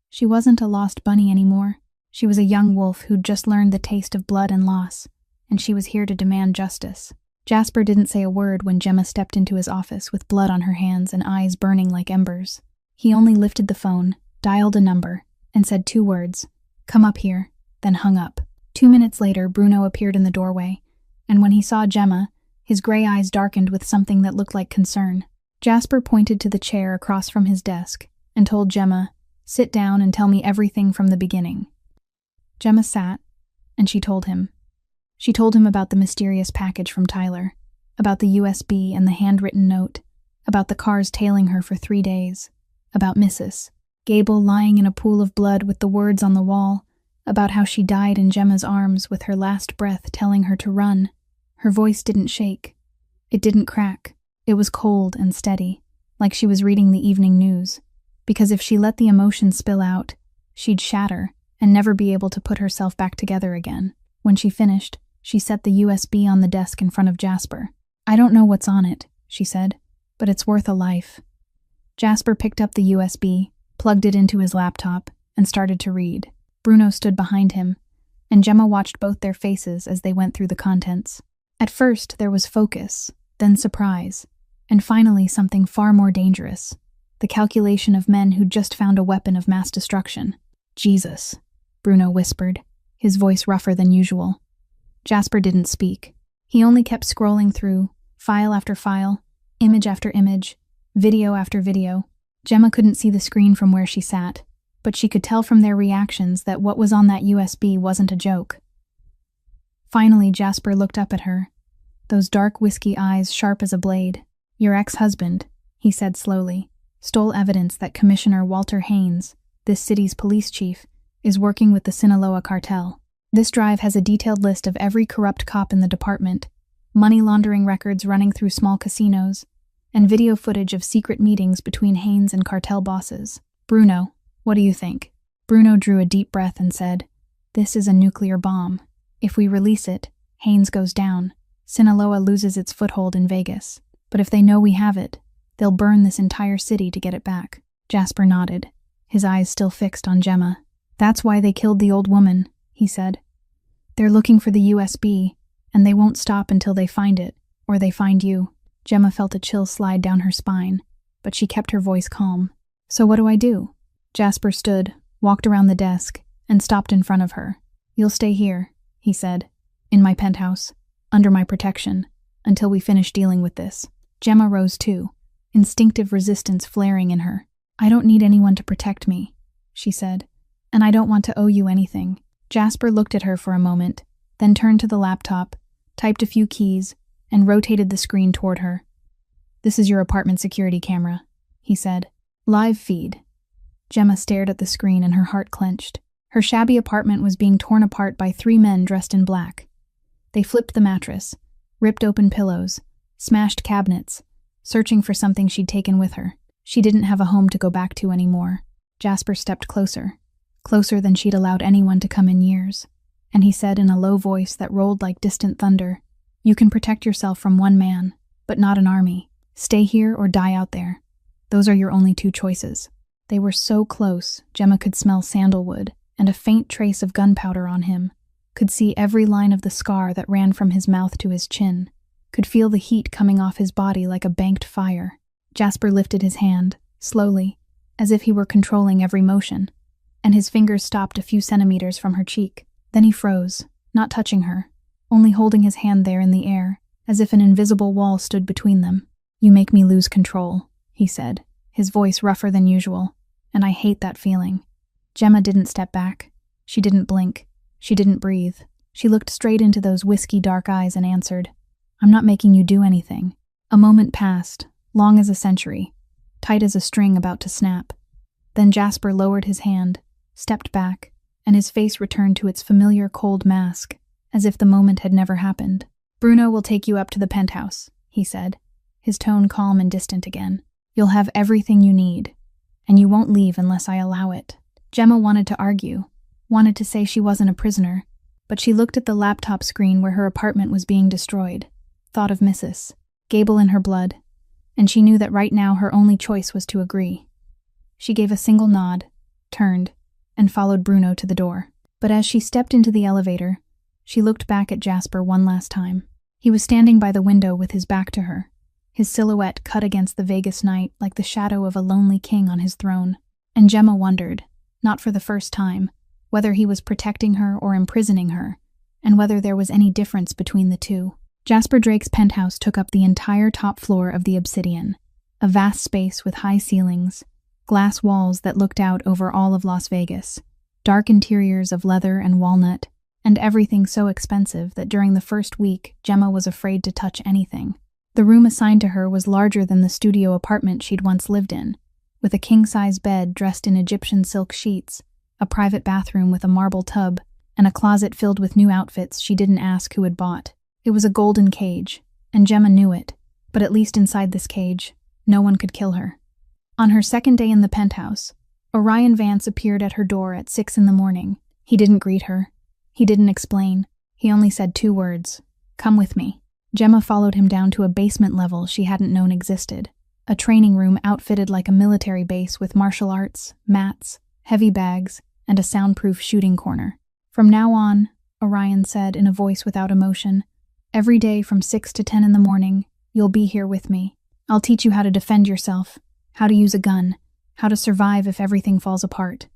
She wasn't a lost bunny anymore. She was a young wolf who'd just learned the taste of blood and loss, and she was here to demand justice. Jasper didn't say a word when Gemma stepped into his office with blood on her hands and eyes burning like embers. He only lifted the phone, dialed a number, and said 2 words, "Come up here," then hung up. 2 minutes later, Bruno appeared in the doorway, and when he saw Gemma, his gray eyes darkened with something that looked like concern. Jasper pointed to the chair across from his desk and told Gemma, "Sit down and tell me everything from the beginning." Gemma sat, and she told him. She told him about the mysterious package from Tyler, about the USB and the handwritten note, about the cars tailing her for 3 days, about Mrs. Gable lying in a pool of blood with the words on the wall, about how she died in Gemma's arms with her last breath telling her to run. Her voice didn't shake. It didn't crack. It was cold and steady, like she was reading the evening news, because if she let the emotion spill out, she'd shatter and never be able to put herself back together again. When she finished, she set the USB on the desk in front of Jasper. "I don't know what's on it," she said, "but it's worth a life." Jasper picked up the USB, plugged it into his laptop, and started to read. Bruno stood behind him, and Gemma watched both their faces as they went through the contents. At first, there was focus, then surprise, and finally something far more dangerous, the calculation of men who'd just found a weapon of mass destruction. "Jesus," Bruno whispered, his voice rougher than usual. Jasper didn't speak. He only kept scrolling through, file after file, image after image, video after video. Gemma couldn't see the screen from where she sat, but she could tell from their reactions that what was on that USB wasn't a joke. Finally, Jasper looked up at her, those dark whiskey eyes sharp as a blade. "Your ex-husband," he said slowly, "stole evidence that Commissioner Walter Haynes, this city's police chief, is working with the Sinaloa cartel. This drive has a detailed list of every corrupt cop in the department, money laundering records running through small casinos, and video footage of secret meetings between Haynes and cartel bosses. Bruno, what do you think?" Bruno drew a deep breath and said, "This is a nuclear bomb. If we release it, Haynes goes down. Sinaloa loses its foothold in Vegas. But if they know we have it, they'll burn this entire city to get it back." Jasper nodded, his eyes still fixed on Gemma. "That's why they killed the old woman," he said. "They're looking for the USB, and they won't stop until they find it, or they find you." Gemma felt a chill slide down her spine, but she kept her voice calm. "So what do I do?" Jasper stood, walked around the desk, and stopped in front of her. "You'll stay here," he said, "in my penthouse, under my protection, until we finish dealing with this." Gemma rose too, instinctive resistance flaring in her. "I don't need anyone to protect me," she said, "and I don't want to owe you anything." Jasper looked at her for a moment, then turned to the laptop, typed a few keys, and rotated the screen toward her. "This is your apartment security camera," he said. "Live feed." Gemma stared at the screen and her heart clenched. Her shabby apartment was being torn apart by 3 men dressed in black. They flipped the mattress, ripped open pillows, smashed cabinets, searching for something she'd taken with her. She didn't have a home to go back to anymore. Jasper stepped closer than she'd allowed anyone to come in years, and he said in a low voice that rolled like distant thunder, "You can protect yourself from one man, but not an army. Stay here or die out there. Those are your only 2 choices." They were so close, Gemma could smell sandalwood and a faint trace of gunpowder on him, could see every line of the scar that ran from his mouth to his chin, could feel the heat coming off his body like a banked fire. Jasper lifted his hand, slowly, as if he were controlling every motion, and his fingers stopped a few centimeters from her cheek. Then he froze, not touching her, only holding his hand there in the air, as if an invisible wall stood between them. "You make me lose control," he said, his voice rougher than usual, and I hate that feeling. Gemma didn't step back. She didn't blink. She didn't breathe. She looked straight into those whiskey dark eyes and answered, I'm not making you do anything. A moment passed, long as a century, tight as a string about to snap. Then Jasper lowered his hand, stepped back, and his face returned to its familiar cold mask, as if the moment had never happened. Bruno will take you up to the penthouse, he said, his tone calm and distant again. You'll have everything you need, and you won't leave unless I allow it. Gemma wanted to argue, wanted to say she wasn't a prisoner, but she looked at the laptop screen where her apartment was being destroyed, thought of Mrs. Gable in her blood, and she knew that right now her only choice was to agree. She gave a single nod, turned, and followed Bruno to the door. But as she stepped into the elevator, she looked back at Jasper one last time. He was standing by the window with his back to her, his silhouette cut against the Vegas night like the shadow of a lonely king on his throne. And Gemma wondered, not for the first time, whether he was protecting her or imprisoning her, and whether there was any difference between the two. Jasper Drake's penthouse took up the entire top floor of the Obsidian, a vast space with high ceilings, glass walls that looked out over all of Las Vegas, dark interiors of leather and walnut, and everything so expensive that during the first week, Gemma was afraid to touch anything. The room assigned to her was larger than the studio apartment she'd once lived in, with a king-size bed dressed in Egyptian silk sheets, a private bathroom with a marble tub, and a closet filled with new outfits she didn't ask who had bought. It was a golden cage, and Gemma knew it, but at least inside this cage, no one could kill her. On her second day in the penthouse, Orion Vance appeared at her door at 6 a.m. He didn't greet her. He didn't explain. He only said 2 words, "Come with me." Gemma followed him down to a basement level she hadn't known existed, a training room outfitted like a military base with martial arts, mats, heavy bags, and a soundproof shooting corner. From now on, Orion said in a voice without emotion, every day from 6 to 10 a.m, you'll be here with me. I'll teach you how to defend yourself, how to use a gun, how to survive if everything falls apart.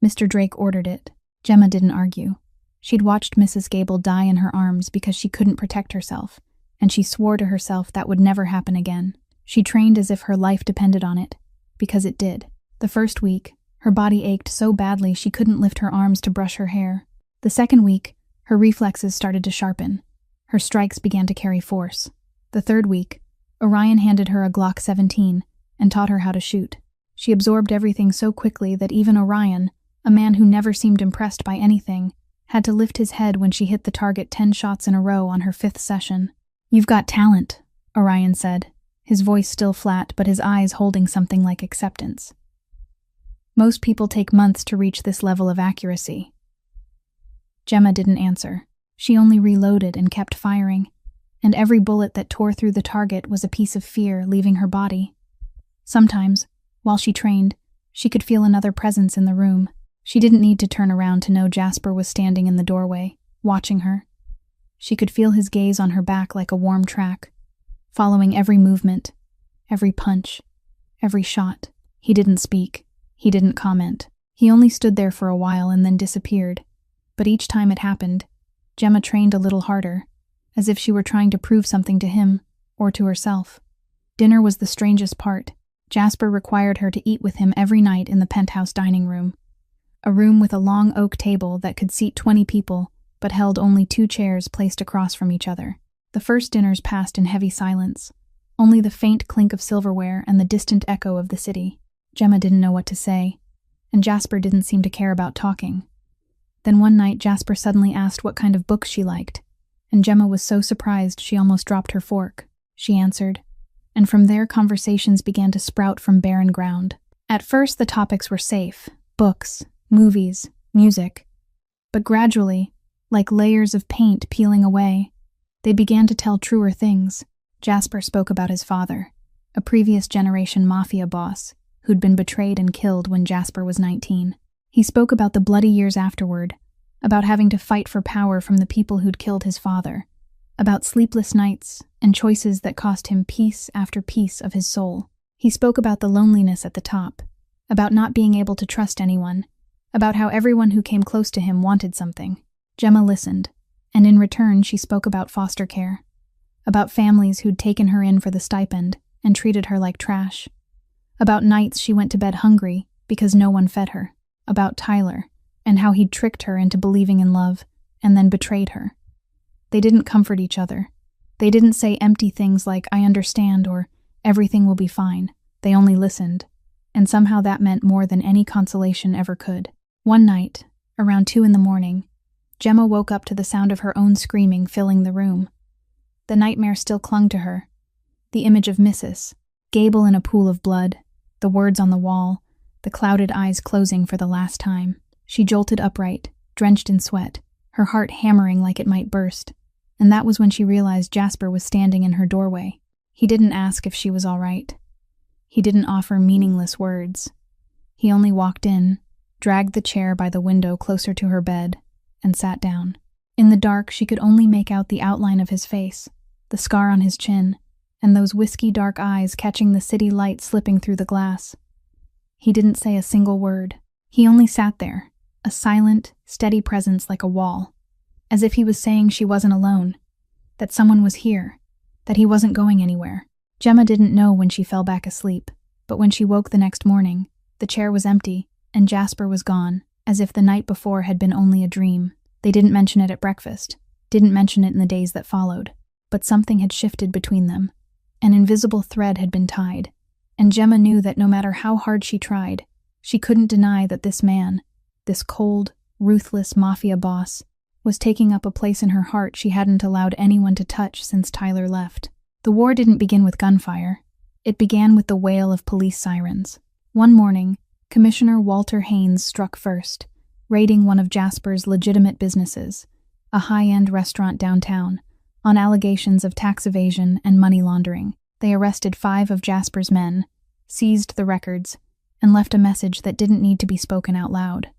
Mr. Drake ordered it. Gemma didn't argue. She'd watched Mrs. Gable die in her arms because she couldn't protect herself, and she swore to herself that would never happen again. She trained as if her life depended on it, because it did. The first week, her body ached so badly she couldn't lift her arms to brush her hair. The second week, her reflexes started to sharpen. Her strikes began to carry force. The third week, Orion handed her a Glock 17 and taught her how to shoot. She absorbed everything so quickly that even Orion, a man who never seemed impressed by anything, had to lift his head when she hit the target 10 shots in a row on her 5th session. "You've got talent," Orion said, his voice still flat but his eyes holding something like acceptance. "Most people take months to reach this level of accuracy." Gemma didn't answer. She only reloaded and kept firing, and every bullet that tore through the target was a piece of fear leaving her body. Sometimes, while she trained, she could feel another presence in the room. She didn't need to turn around to know Jasper was standing in the doorway, watching her. She could feel his gaze on her back like a warm track, following every movement, every punch, every shot. He didn't speak. He didn't comment. He only stood there for a while and then disappeared. But each time it happened, Gemma trained a little harder, as if she were trying to prove something to him or to herself. Dinner was the strangest part. Jasper required her to eat with him every night in the penthouse dining room, a room with a long oak table that could seat 20 people but held only 2 chairs placed across from each other. The first dinners passed in heavy silence, only the faint clink of silverware and the distant echo of the city. Gemma didn't know what to say, and Jasper didn't seem to care about talking. Then one night Jasper suddenly asked what kind of books she liked, and Gemma was so surprised she almost dropped her fork. She answered, and from there conversations began to sprout from barren ground. At first the topics were safe, books, movies, music. But gradually, like layers of paint peeling away, they began to tell truer things. Jasper spoke about his father, a previous generation Mafia boss who'd been betrayed and killed when Jasper was 19. He spoke about the bloody years afterward, about having to fight for power from the people who'd killed his father, about sleepless nights and choices that cost him piece after piece of his soul. He spoke about the loneliness at the top, about not being able to trust anyone, about how everyone who came close to him wanted something. Gemma listened, and in return she spoke about foster care, about families who'd taken her in for the stipend, and treated her like trash. About nights she went to bed hungry because no one fed her. About Tyler, and how he'd tricked her into believing in love and then betrayed her. They didn't comfort each other. They didn't say empty things like, "I understand," or "everything will be fine." They only listened, and somehow that meant more than any consolation ever could. One night, around 2 a.m, Gemma woke up to the sound of her own screaming filling the room. The nightmare still clung to her. The image of Mrs. Gable in a pool of blood, the words on the wall, the clouded eyes closing for the last time. She jolted upright, drenched in sweat, her heart hammering like it might burst, and that was when she realized Jasper was standing in her doorway. He didn't ask if she was all right. He didn't offer meaningless words. He only walked in, dragged the chair by the window closer to her bed, and sat down. In the dark, she could only make out the outline of his face, the scar on his chin, and those whiskey-dark eyes catching the city light slipping through the glass. He didn't say a single word. He only sat there, a silent, steady presence like a wall, as if he was saying she wasn't alone, that someone was here, that he wasn't going anywhere. Gemma didn't know when she fell back asleep, but when she woke the next morning, the chair was empty, and Jasper was gone, as if the night before had been only a dream. They didn't mention it at breakfast, didn't mention it in the days that followed, but something had shifted between them. An invisible thread had been tied, and Gemma knew that no matter how hard she tried, she couldn't deny that this man, this cold, ruthless Mafia boss, was taking up a place in her heart she hadn't allowed anyone to touch since Tyler left. The war didn't begin with gunfire. It began with the wail of police sirens. One morning, Commissioner Walter Haynes struck first, raiding one of Jasper's legitimate businesses, a high-end restaurant downtown, on allegations of tax evasion and money laundering. They arrested 5 of Jasper's men, seized the records, and left a message that didn't need to be spoken out loud.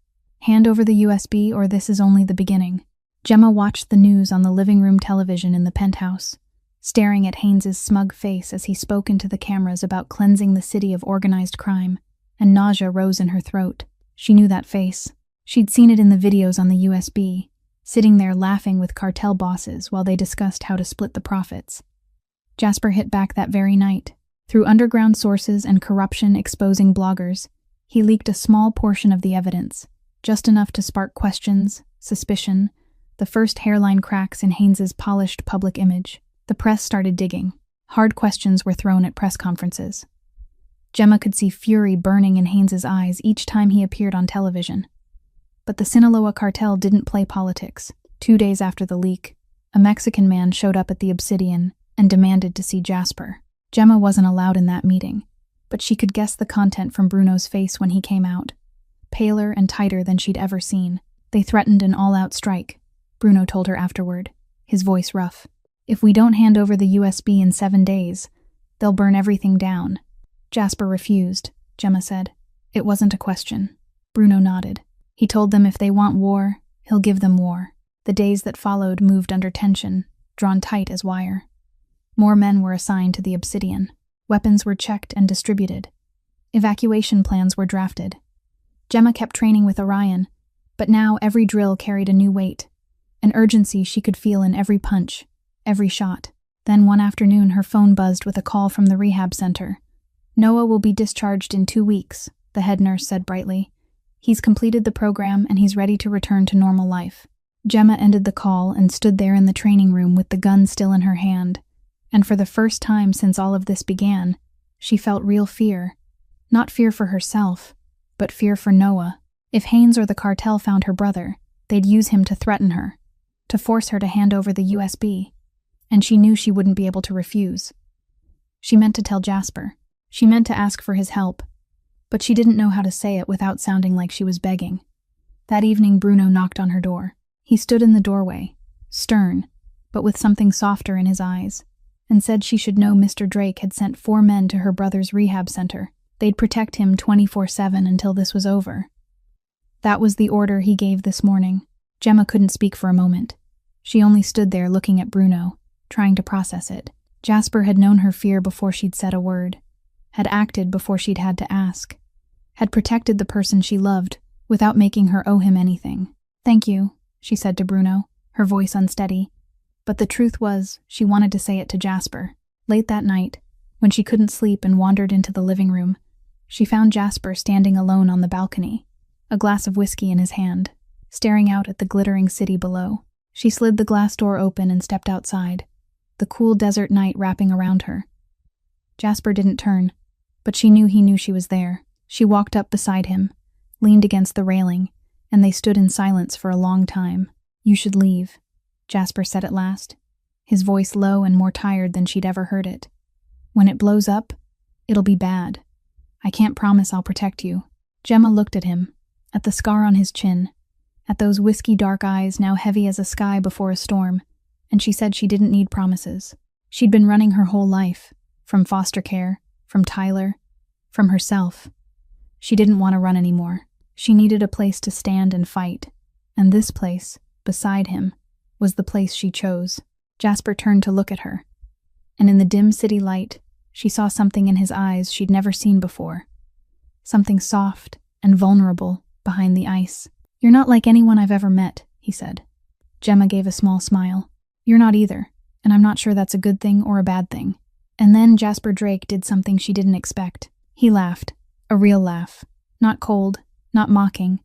Hand over the USB or this is only the beginning. Gemma watched the news on the living room television in the penthouse, staring at Haynes's smug face as he spoke into the cameras about cleansing the city of organized crime, and nausea rose in her throat. She knew that face. She'd seen it in the videos on the USB, sitting there laughing with cartel bosses while they discussed how to split the profits. Jasper hit back that very night. Through underground sources and corruption-exposing bloggers, he leaked a small portion of the evidence, just enough to spark questions, suspicion, the first hairline cracks in Haynes's polished public image. The press started digging. Hard questions were thrown at press conferences. Gemma could see fury burning in Haynes's eyes each time he appeared on television. But the Sinaloa cartel didn't play politics. 2 days after the leak, a Mexican man showed up at the Obsidian and demanded to see Jasper. Gemma wasn't allowed in that meeting, but she could guess the content from Bruno's face when he came out. Paler and tighter than she'd ever seen. They threatened an all-out strike, Bruno told her afterward, his voice rough. If we don't hand over the USB in 7 days, they'll burn everything down. Jasper refused, Gemma said. It wasn't a question. Bruno nodded. He told them if they want war, he'll give them war. The days that followed moved under tension, drawn tight as wire. More men were assigned to the Obsidian. Weapons were checked and distributed. Evacuation plans were drafted. Gemma kept training with Orion, but now every drill carried a new weight, an urgency she could feel in every punch, every shot. Then one afternoon her phone buzzed with a call from the rehab center. Noah will be discharged in 2 weeks, the head nurse said brightly. He's completed the program and he's ready to return to normal life. Gemma ended the call and stood there in the training room with the gun still in her hand, and for the first time since all of this began, she felt real fear. Not fear for herself, but fear for Noah. If Haynes or the cartel found her brother, they'd use him to threaten her, to force her to hand over the USB, and she knew she wouldn't be able to refuse. She meant to tell Jasper. She meant to ask for his help, but she didn't know how to say it without sounding like she was begging. That evening Bruno knocked on her door. He stood in the doorway, stern, but with something softer in his eyes, and said she should know Mr. Drake had sent 4 men to her brother's rehab center. They'd protect him 24/7 until this was over. That was the order he gave this morning. Gemma couldn't speak for a moment. She only stood there looking at Bruno, trying to process it. Jasper had known her fear before she'd said a word, had acted before she'd had to ask, had protected the person she loved without making her owe him anything. "Thank you," she said to Bruno, her voice unsteady. But the truth was, she wanted to say it to Jasper. Late that night, When she couldn't sleep and wandered into the living room, she found Jasper standing alone on the balcony, a glass of whiskey in his hand, staring out at the glittering city below. She slid the glass door open and stepped outside, the cool desert night wrapping around her. Jasper didn't turn, but she knew she was there. She walked up beside him, leaned against the railing, and they stood in silence for a long time. "You should leave," Jasper said at last, his voice low and more tired than she'd ever heard it. "When it blows up, it'll be bad. I can't promise I'll protect you." Gemma looked at him, at the scar on his chin, at those whiskey-dark eyes now heavy as a sky before a storm, and she said she didn't need promises. She'd been running her whole life, from foster care, from Tyler, from herself. She didn't want to run anymore. She needed a place to stand and fight, and this place, beside him, was the place she chose. Jasper turned to look at her, and in the dim city light, she saw something in his eyes she'd never seen before. Something soft and vulnerable behind the ice. "You're not like anyone I've ever met," he said. Gemma gave a small smile. "You're not either, and I'm not sure that's a good thing or a bad thing." And then Jasper Drake did something she didn't expect. He laughed, a real laugh, not cold, not mocking,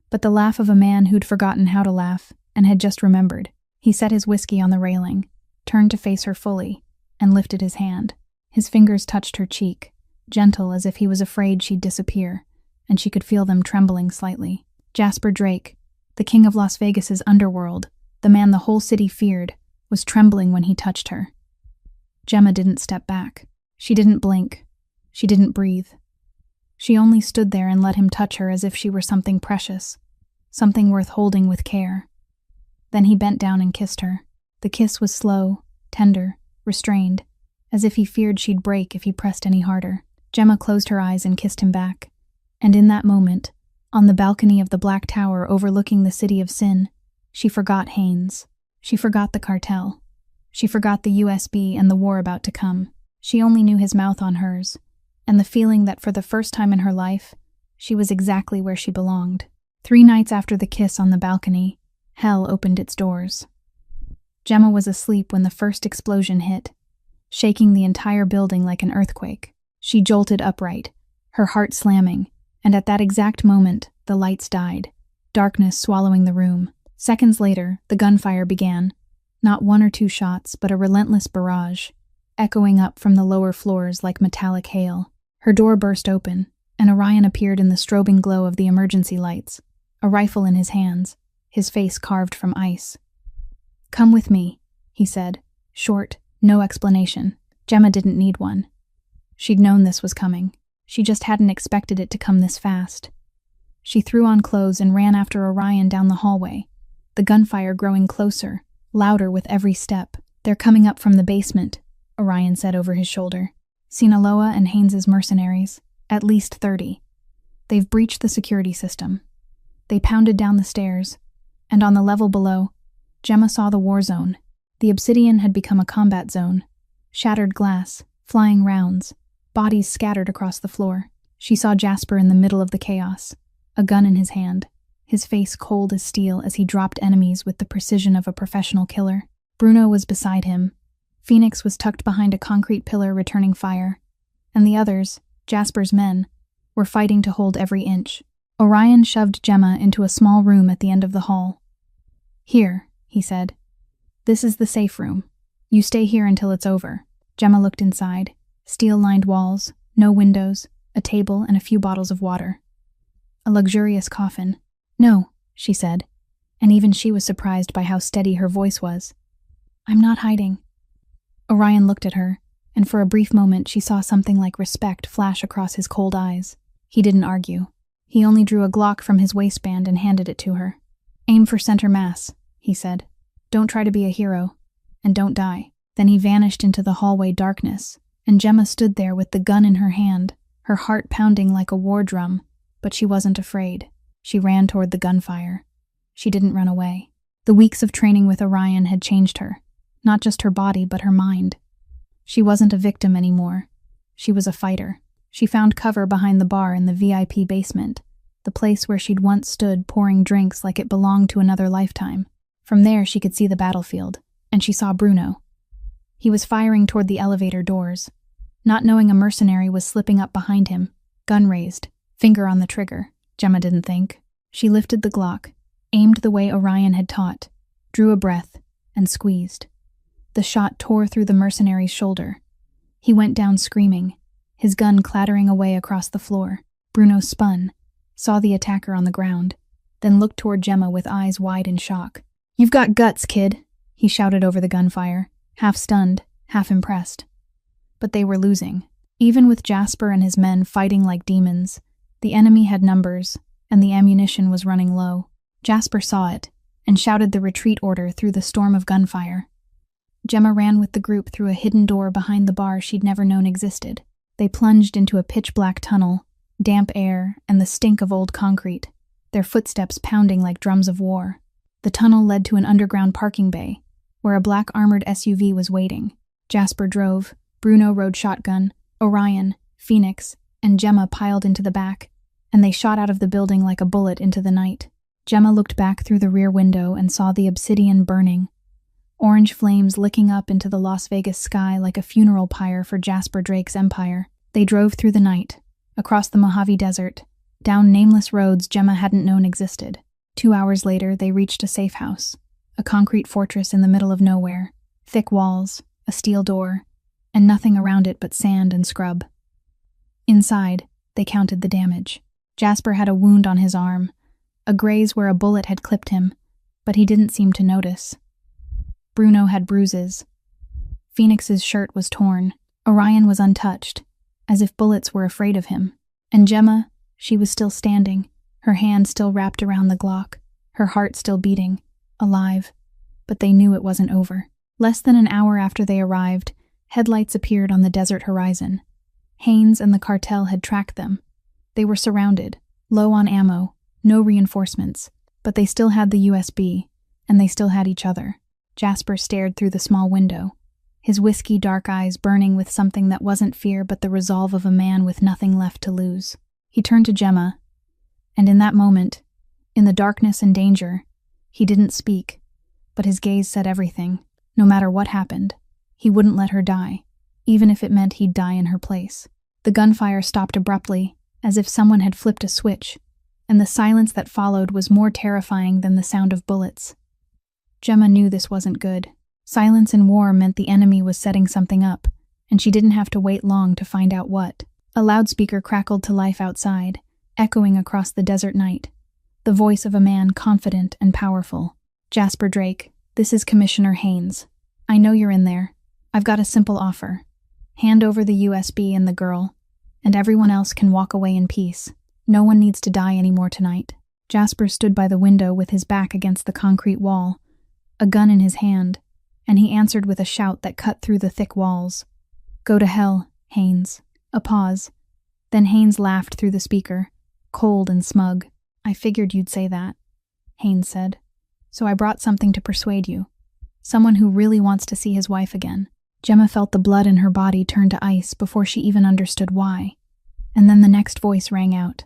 but the laugh of a man who'd forgotten how to laugh and had just remembered. He set his whiskey on the railing, turned to face her fully, and lifted his hand. His fingers touched her cheek, gentle as if he was afraid she'd disappear, and she could feel them trembling slightly. Jasper Drake, the king of Las Vegas's underworld, the man the whole city feared, was trembling when he touched her. Gemma didn't step back. She didn't blink. She didn't breathe. She only stood there and let him touch her as if she were something precious, something worth holding with care. Then he bent down and kissed her. The kiss was slow, tender, restrained, as if he feared she'd break if he pressed any harder. Gemma closed her eyes and kissed him back, and in that moment, on the balcony of the Black Tower overlooking the city of sin, she forgot Haynes. She forgot the cartel. She forgot the USB and the war about to come. She only knew his mouth on hers, and the feeling that for the first time in her life, she was exactly where she belonged. 3 nights after the kiss on the balcony, hell opened its doors. Gemma was asleep when the first explosion hit, shaking the entire building like an earthquake. She jolted upright, her heart slamming, and at that exact moment, the lights died, darkness swallowing the room. Seconds later, the gunfire began, not 1 or 2 shots, but a relentless barrage, echoing up from the lower floors like metallic hail. Her door burst open, and Orion appeared in the strobing glow of the emergency lights, a rifle in his hands, his face carved from ice. "Come with me," he said, short, no explanation. Gemma didn't need one. She'd known this was coming. She just hadn't expected it to come this fast. She threw on clothes and ran after Orion down the hallway, the gunfire growing closer, louder with every step. "They're coming up from the basement," Orion said over his shoulder. "Sinaloa and Haynes's mercenaries, at least 30. They've breached the security system." They pounded down the stairs, and on the level below, Gemma saw the war zone. The obsidian had become a combat zone. Shattered glass, flying rounds, bodies scattered across the floor. She saw Jasper in the middle of the chaos, a gun in his hand, his face cold as steel as he dropped enemies with the precision of a professional killer. Bruno was beside him. Phoenix was tucked behind a concrete pillar returning fire, and the others, Jasper's men, were fighting to hold every inch. Orion shoved Gemma into a small room at the end of the hall. "Here," he said. "This is the safe room. You stay here until it's over." Gemma looked inside. Steel-lined walls, no windows, a table and a few bottles of water. A luxurious coffin. "No," she said, and even she was surprised by how steady her voice was. "I'm not hiding." Orion looked at her, and for a brief moment she saw something like respect flash across his cold eyes. He didn't argue. He only drew a Glock from his waistband and handed it to her. "Aim for center mass," he said. "Don't try to be a hero, and don't die." Then he vanished into the hallway darkness, and Gemma stood there with the gun in her hand, her heart pounding like a war drum, but she wasn't afraid. She ran toward the gunfire. She didn't run away. The weeks of training with Orion had changed her, not just her body but her mind. She wasn't a victim anymore. She was a fighter. She found cover behind the bar in the VIP basement, the place where she'd once stood pouring drinks like it belonged to another lifetime. From there she could see the battlefield, and she saw Bruno. He was firing toward the elevator doors. not knowing a mercenary was slipping up behind him, gun raised, finger on the trigger. Gemma didn't think. She lifted the Glock, aimed the way Orion had taught, drew a breath, and squeezed. The shot tore through the mercenary's shoulder. He went down screaming, his gun clattering away across the floor. Bruno spun, saw the attacker on the ground, then looked toward Gemma with eyes wide in shock. "You've got guts, kid," he shouted over the gunfire, half stunned, half impressed. But they were losing. Even with Jasper and his men fighting like demons, the enemy had numbers, and the ammunition was running low. Jasper saw it, and shouted the retreat order through the storm of gunfire. Gemma ran with the group through a hidden door behind the bar she'd never known existed. They plunged into a pitch-black tunnel, damp air, and the stink of old concrete, their footsteps pounding like drums of war. The tunnel led to an underground parking bay, where a black armored SUV was waiting. Jasper drove, Bruno rode shotgun, Orion, Phoenix, and Gemma piled into the back, and they shot out of the building like a bullet into the night. Gemma looked back through the rear window and saw the obsidian burning, orange flames licking up into the Las Vegas sky like a funeral pyre for Jasper Drake's empire. They drove through the night, across the Mojave Desert, down nameless roads Gemma hadn't known existed. 2 hours later, they reached a safe house, a concrete fortress in the middle of nowhere, thick walls, a steel door, and nothing around it but sand and scrub. Inside, they counted the damage. Jasper had a wound on his arm, a graze where a bullet had clipped him, but he didn't seem to notice. Bruno had bruises. Phoenix's shirt was torn. Orion was untouched, as if bullets were afraid of him. And Gemma, she was still standing, her hand still wrapped around the Glock, her heart still beating, alive. But they knew it wasn't over. Less than an hour after they arrived, headlights appeared on the desert horizon. Haynes and the cartel had tracked them. They were surrounded, low on ammo, no reinforcements, but they still had the USB, and they still had each other. Jasper stared through the small window, his whiskey dark eyes burning with something that wasn't fear but the resolve of a man with nothing left to lose. He turned to Gemma, and in that moment, in the darkness and danger, he didn't speak, but his gaze said everything. No matter what happened, he wouldn't let her die, even if it meant he'd die in her place. The gunfire stopped abruptly, as if someone had flipped a switch, and the silence that followed was more terrifying than the sound of bullets. Gemma knew this wasn't good. Silence in war meant the enemy was setting something up, and she didn't have to wait long to find out what. A loudspeaker crackled to life outside, echoing across the desert night. The voice of a man confident and powerful. "Jasper Drake, this is Commissioner Haynes. I know you're in there. I've got a simple offer. Hand over the USB and the girl, and everyone else can walk away in peace. No one needs to die anymore tonight." Jasper stood by the window with his back against the concrete wall, a gun in his hand, and he answered with a shout that cut through the thick walls. "Go to hell, Haynes." A pause. Then Haynes laughed through the speaker, cold and smug. "I figured you'd say that," Haynes said. "So I brought something to persuade you. Someone who really wants to see his wife again." Gemma felt the blood in her body turn to ice before she even understood why. And then the next voice rang out.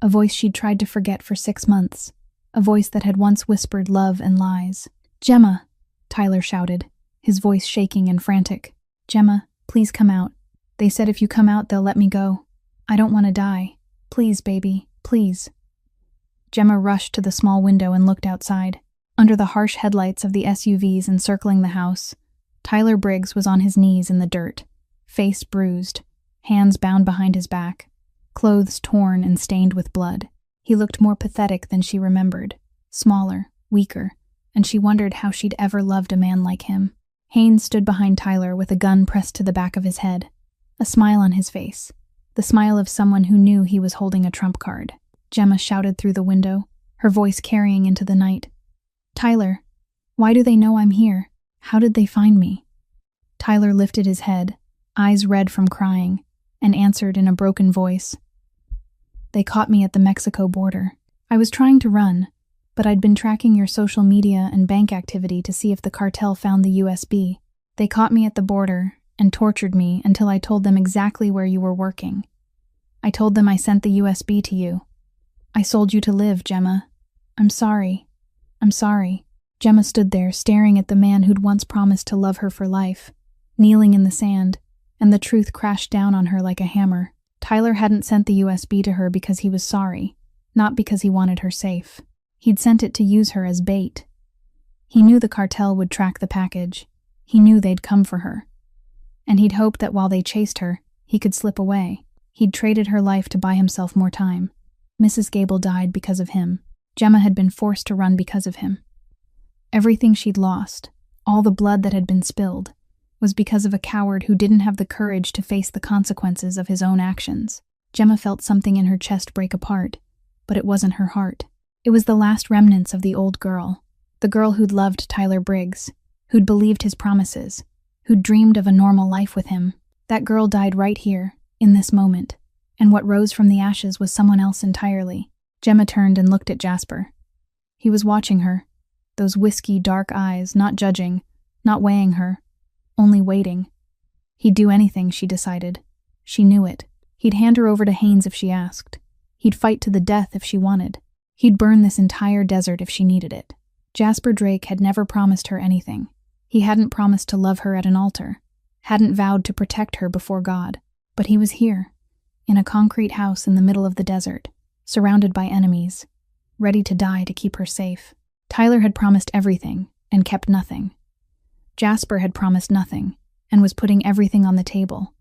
A voice she'd tried to forget for 6 months. A voice that had once whispered love and lies. "Gemma!" Tyler shouted, his voice shaking and frantic. "Gemma, please come out. They said if you come out, they'll let me go. I don't want to die. Please, baby, please." Gemma rushed to the small window and looked outside. Under the harsh headlights of the SUVs encircling the house, Tyler Briggs was on his knees in the dirt, face bruised, hands bound behind his back, clothes torn and stained with blood. He looked more pathetic than she remembered, smaller, weaker, and she wondered how she'd ever loved a man like him. Haynes stood behind Tyler with a gun pressed to the back of his head, a smile on his face, the smile of someone who knew he was holding a trump card. Gemma shouted through the window, her voice carrying into the night. "Tyler, why do they know I'm here? How did they find me?" Tyler lifted his head, eyes red from crying, and answered in a broken voice. "They caught me at the Mexico border. I was trying to run, but I'd been tracking your social media and bank activity to see if the cartel found the USB. They caught me at the border and tortured me until I told them exactly where you were working. I told them I sent the USB to you. I sold you to live, Gemma. I'm sorry. I'm sorry." Gemma stood there, staring at the man who'd once promised to love her for life, kneeling in the sand, and the truth crashed down on her like a hammer. Tyler hadn't sent the USB to her because he was sorry, not because he wanted her safe. He'd sent it to use her as bait. He knew the cartel would track the package. He knew they'd come for her. And he'd hoped that while they chased her, he could slip away. He'd traded her life to buy himself more time. Mrs. Gable died because of him. Gemma had been forced to run because of him. Everything she'd lost, all the blood that had been spilled, was because of a coward who didn't have the courage to face the consequences of his own actions. Gemma felt something in her chest break apart, but it wasn't her heart. It was the last remnants of the old girl, the girl who'd loved Tyler Briggs, who'd believed his promises, who'd dreamed of a normal life with him. That girl died right here, in this moment, and what rose from the ashes was someone else entirely. Gemma turned and looked at Jasper. He was watching her, those whiskey, dark eyes, not judging, not weighing her, only waiting. He'd do anything, she decided. She knew it. He'd hand her over to Haynes if she asked. He'd fight to the death if she wanted. He'd burn this entire desert if she needed it. Jasper Drake had never promised her anything. He hadn't promised to love her at an altar, hadn't vowed to protect her before God. But he was here, in a concrete house in the middle of the desert, surrounded by enemies, ready to die to keep her safe. Tyler had promised everything and kept nothing. Jasper had promised nothing and was putting everything on the table.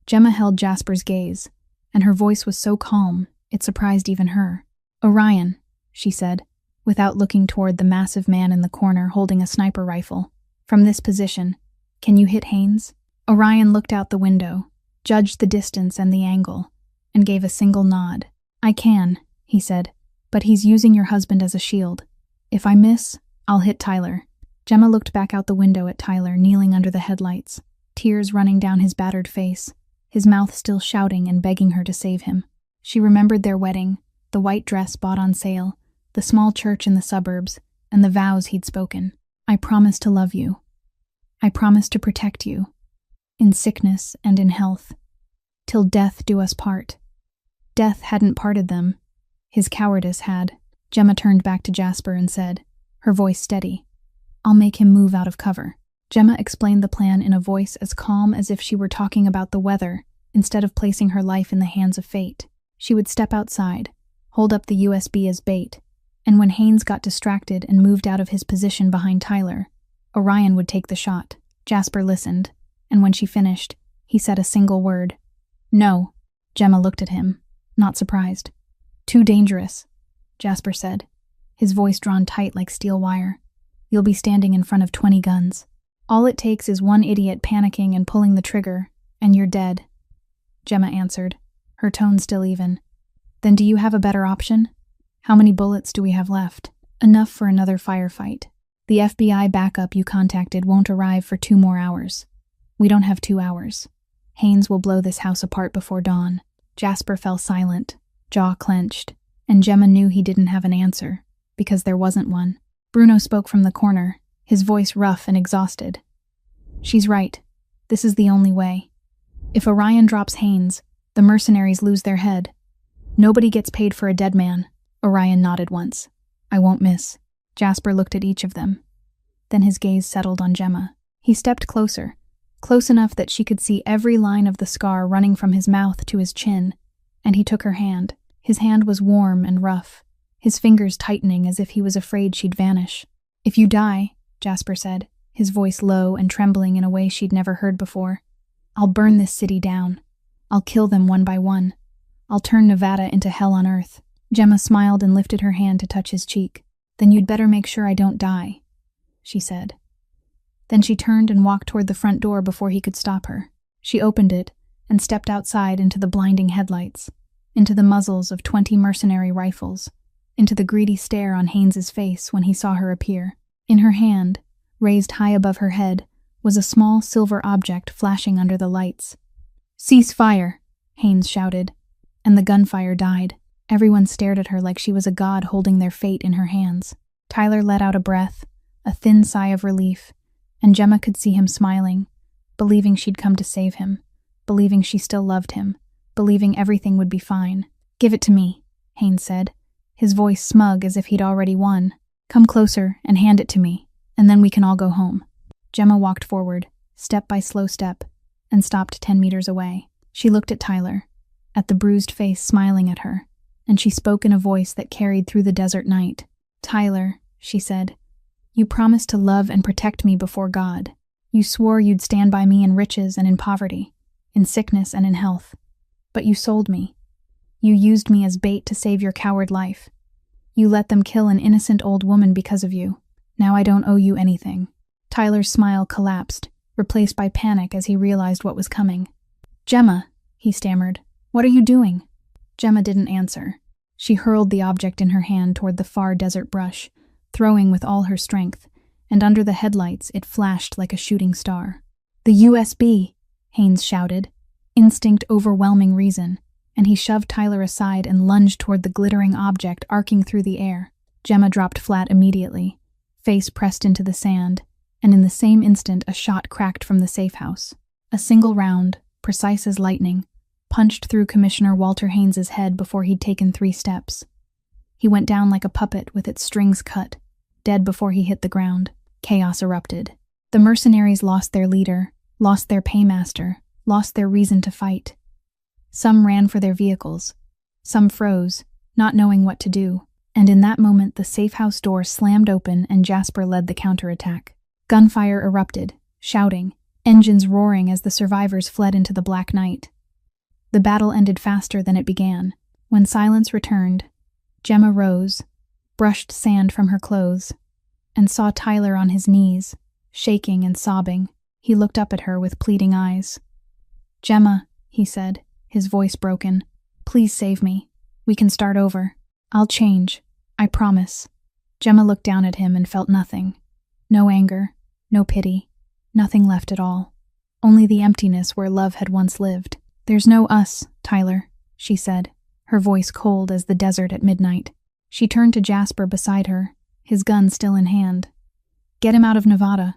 Gemma held Jasper's gaze, and her voice was so calm it surprised even her. "Orion," she said, without looking toward the massive man in the corner holding a sniper rifle. "From this position, can you hit Haynes?" Orion looked out the window, judged the distance and the angle, and gave a single nod. "I can," he said, "but he's using your husband as a shield. If I miss, I'll hit Tyler." Gemma looked back out the window at Tyler kneeling under the headlights, tears running down his battered face, his mouth still shouting and begging her to save him. She remembered their wedding, the white dress bought on sale, the small church in the suburbs, and the vows he'd spoken. "I promise to love you. I promise to protect you, in sickness and in health, till death do us part." Death hadn't parted them. His cowardice had. Gemma turned back to Jasper and said, her voice steady, "I'll make him move out of cover." Gemma explained the plan in a voice as calm as if she were talking about the weather instead of placing her life in the hands of fate. She would step outside, hold up the USB as bait, and when Haynes got distracted and moved out of his position behind Tyler, Orion would take the shot. Jasper listened, and when she finished, he said a single word. "No." Gemma looked at him, not surprised. "Too dangerous," Jasper said, his voice drawn tight like steel wire. "You'll be standing in front of 20 guns. All it takes is one idiot panicking and pulling the trigger, and you're dead." Gemma answered, her tone still even. "Then do you have a better option? How many bullets do we have left?" "Enough for another firefight. The FBI backup you contacted won't arrive for 2 more hours. We don't have 2 hours. Haynes will blow this house apart before dawn." Jasper fell silent, jaw clenched, and Gemma knew he didn't have an answer, because there wasn't one. Bruno spoke from the corner, his voice rough and exhausted. "She's right. This is the only way. If Orion drops Haynes, the mercenaries lose their head. Nobody gets paid for a dead man." Orion nodded once. "I won't miss." Jasper looked at each of them. Then his gaze settled on Gemma. He stepped closer, close enough that she could see every line of the scar running from his mouth to his chin, and he took her hand. His hand was warm and rough, his fingers tightening as if he was afraid she'd vanish. "If you die," Jasper said, his voice low and trembling in a way she'd never heard before, "I'll burn this city down. I'll kill them one by one. I'll turn Nevada into hell on earth." Gemma smiled and lifted her hand to touch his cheek. "Then you'd better make sure I don't die," she said. Then she turned and walked toward the front door before he could stop her. She opened it and stepped outside into the blinding headlights, into the muzzles of 20 mercenary rifles, into the greedy stare on Haynes's face when he saw her appear. In her hand, raised high above her head, was a small silver object flashing under the lights. "Cease fire," Haynes shouted, and the gunfire died. Everyone stared at her like she was a god holding their fate in her hands. Tyler let out a breath, a thin sigh of relief, and Gemma could see him smiling, believing she'd come to save him, believing she still loved him, believing everything would be fine. "Give it to me," Haynes said, his voice smug as if he'd already won. "Come closer and hand it to me, and then we can all go home." Gemma walked forward, step by slow step, and stopped 10 meters away. She looked at Tyler, at the bruised face smiling at her, and she spoke in a voice that carried through the desert night. "Tyler," she said, "you promised to love and protect me before God. You swore you'd stand by me in riches and in poverty, in sickness and in health. But you sold me. You used me as bait to save your coward life. You let them kill an innocent old woman because of you. Now I don't owe you anything." Tyler's smile collapsed, replaced by panic as he realized what was coming. "Gemma," he stammered, "what are you doing?" Gemma didn't answer. She hurled the object in her hand toward the far desert brush, throwing with all her strength, and under the headlights it flashed like a shooting star. "The USB!" Haynes shouted, instinct overwhelming reason, and he shoved Tyler aside and lunged toward the glittering object arcing through the air. Gemma dropped flat immediately, face pressed into the sand, and in the same instant a shot cracked from the safe house. A single round, precise as lightning, punched through Commissioner Walter Haynes's head before he'd taken 3 steps. He went down like a puppet with its strings cut, dead before he hit the ground. Chaos erupted. The mercenaries lost their leader, lost their paymaster, lost their reason to fight. Some ran for their vehicles. Some froze, not knowing what to do. And in that moment, the safe house door slammed open and Jasper led the counterattack. Gunfire erupted, shouting, engines roaring as the survivors fled into the black night. The battle ended faster than it began. When silence returned, Gemma rose, brushed sand from her clothes, and saw Tyler on his knees, shaking and sobbing. He looked up at her with pleading eyes. "Gemma," he said, his voice broken, "please save me. We can start over. I'll change. I promise." Gemma looked down at him and felt nothing. No anger, no pity, nothing left at all. Only the emptiness where love had once lived. "There's no us, Tyler," she said, her voice cold as the desert at midnight. She turned to Jasper beside her, his gun still in hand. "Get him out of Nevada.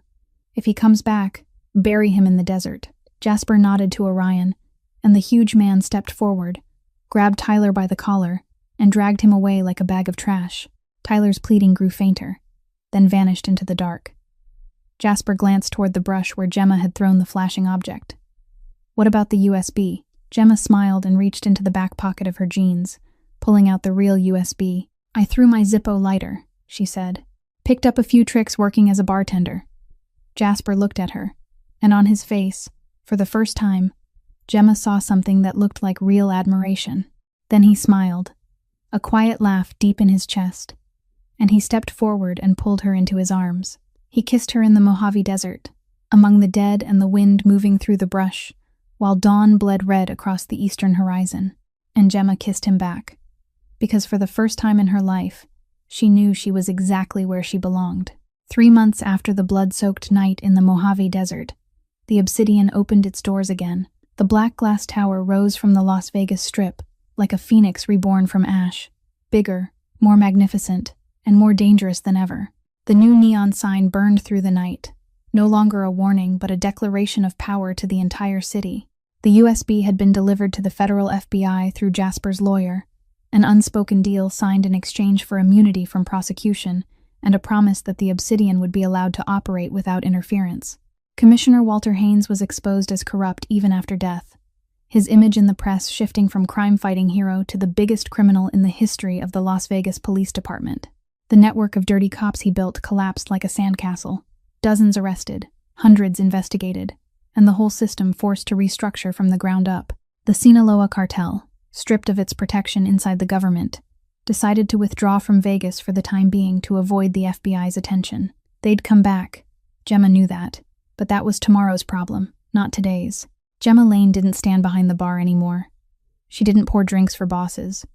If he comes back, bury him in the desert." Jasper nodded to Orion, and the huge man stepped forward, grabbed Tyler by the collar, and dragged him away like a bag of trash. Tyler's pleading grew fainter, then vanished into the dark. Jasper glanced toward the brush where Gemma had thrown the flashing object. "What about the USB?" Gemma smiled and reached into the back pocket of her jeans, pulling out the real USB. "I threw my Zippo lighter," she said. "Picked up a few tricks working as a bartender." Jasper looked at her, and on his face, for the first time, Gemma saw something that looked like real admiration. Then he smiled, a quiet laugh deep in his chest, and he stepped forward and pulled her into his arms. He kissed her in the Mojave Desert, among the dead and the wind moving through the brush, while dawn bled red across the eastern horizon, and Gemma kissed him back, because for the first time in her life, she knew she was exactly where she belonged. 3 months after the blood-soaked night in the Mojave Desert, the Obsidian opened its doors again. The black glass tower rose from the Las Vegas Strip, like a phoenix reborn from ash, bigger, more magnificent, and more dangerous than ever. The new neon sign burned through the night, no longer a warning but a declaration of power to the entire city. The USB had been delivered to the federal FBI through Jasper's lawyer, an unspoken deal signed in exchange for immunity from prosecution and a promise that the Obsidian would be allowed to operate without interference. Commissioner Walter Haynes was exposed as corrupt even after death, his image in the press shifting from crime-fighting hero to the biggest criminal in the history of the Las Vegas Police Department. The network of dirty cops he built collapsed like a sandcastle, dozens arrested, hundreds investigated, and the whole system forced to restructure from the ground up. The Sinaloa cartel, stripped of its protection inside the government, decided to withdraw from Vegas for the time being to avoid the FBI's attention. They'd come back. Gemma knew that. But that was tomorrow's problem, not today's. Gemma Lane didn't stand behind the bar anymore. She didn't pour drinks for bosses.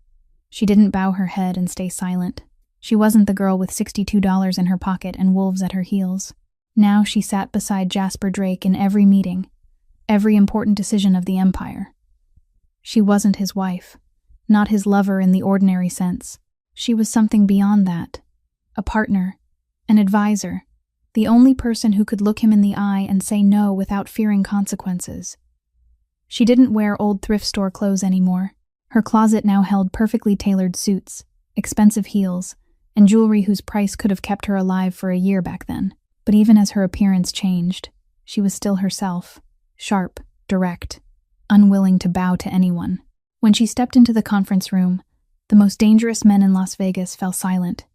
She didn't bow her head and stay silent. She wasn't the girl with $62 in her pocket and wolves at her heels. Now she sat beside Jasper Drake in every meeting, every important decision of the empire. She wasn't his wife, not his lover in the ordinary sense. She was something beyond that, a partner, an advisor, the only person who could look him in the eye and say no without fearing consequences. She didn't wear old thrift store clothes anymore. Her closet now held perfectly tailored suits, expensive heels, and jewelry whose price could have kept her alive for a year back then. But even as her appearance changed, she was still herself, sharp, direct, unwilling to bow to anyone. When she stepped into the conference room, the most dangerous men in Las Vegas fell silent.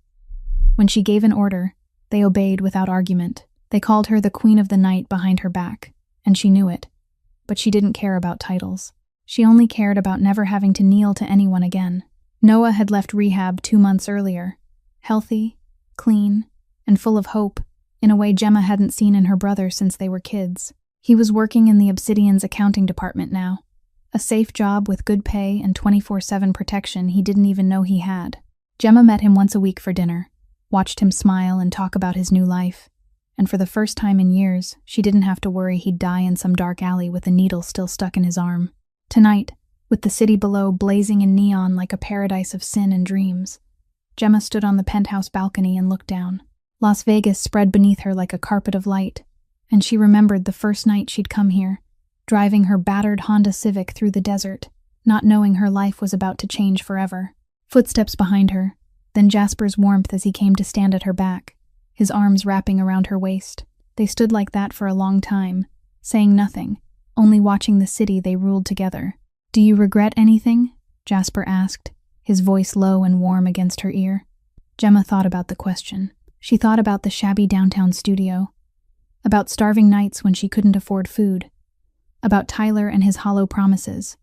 When she gave an order, they obeyed without argument. They called her the Queen of the Night behind her back, and she knew it. But she didn't care about titles. She only cared about never having to kneel to anyone again. Noah had left rehab 2 months earlier, healthy, clean, and full of hope, in a way Gemma hadn't seen in her brother since they were kids. He was working in the Obsidian's accounting department now, a safe job with good pay and 24/7 protection he didn't even know he had. Gemma met him once a week for dinner, watched him smile and talk about his new life, and for the first time in years, she didn't have to worry he'd die in some dark alley with a needle still stuck in his arm. Tonight, with the city below blazing in neon like a paradise of sin and dreams, Gemma stood on the penthouse balcony and looked down. Las Vegas spread beneath her like a carpet of light, and she remembered the first night she'd come here, driving her battered Honda Civic through the desert, not knowing her life was about to change forever. Footsteps behind her, then Jasper's warmth as he came to stand at her back, his arms wrapping around her waist. They stood like that for a long time, saying nothing, only watching the city they ruled together. "Do you regret anything?" Jasper asked, his voice low and warm against her ear. Gemma thought about the question. She thought about the shabby downtown studio, about starving nights when she couldn't afford food, about Tyler and his hollow promises,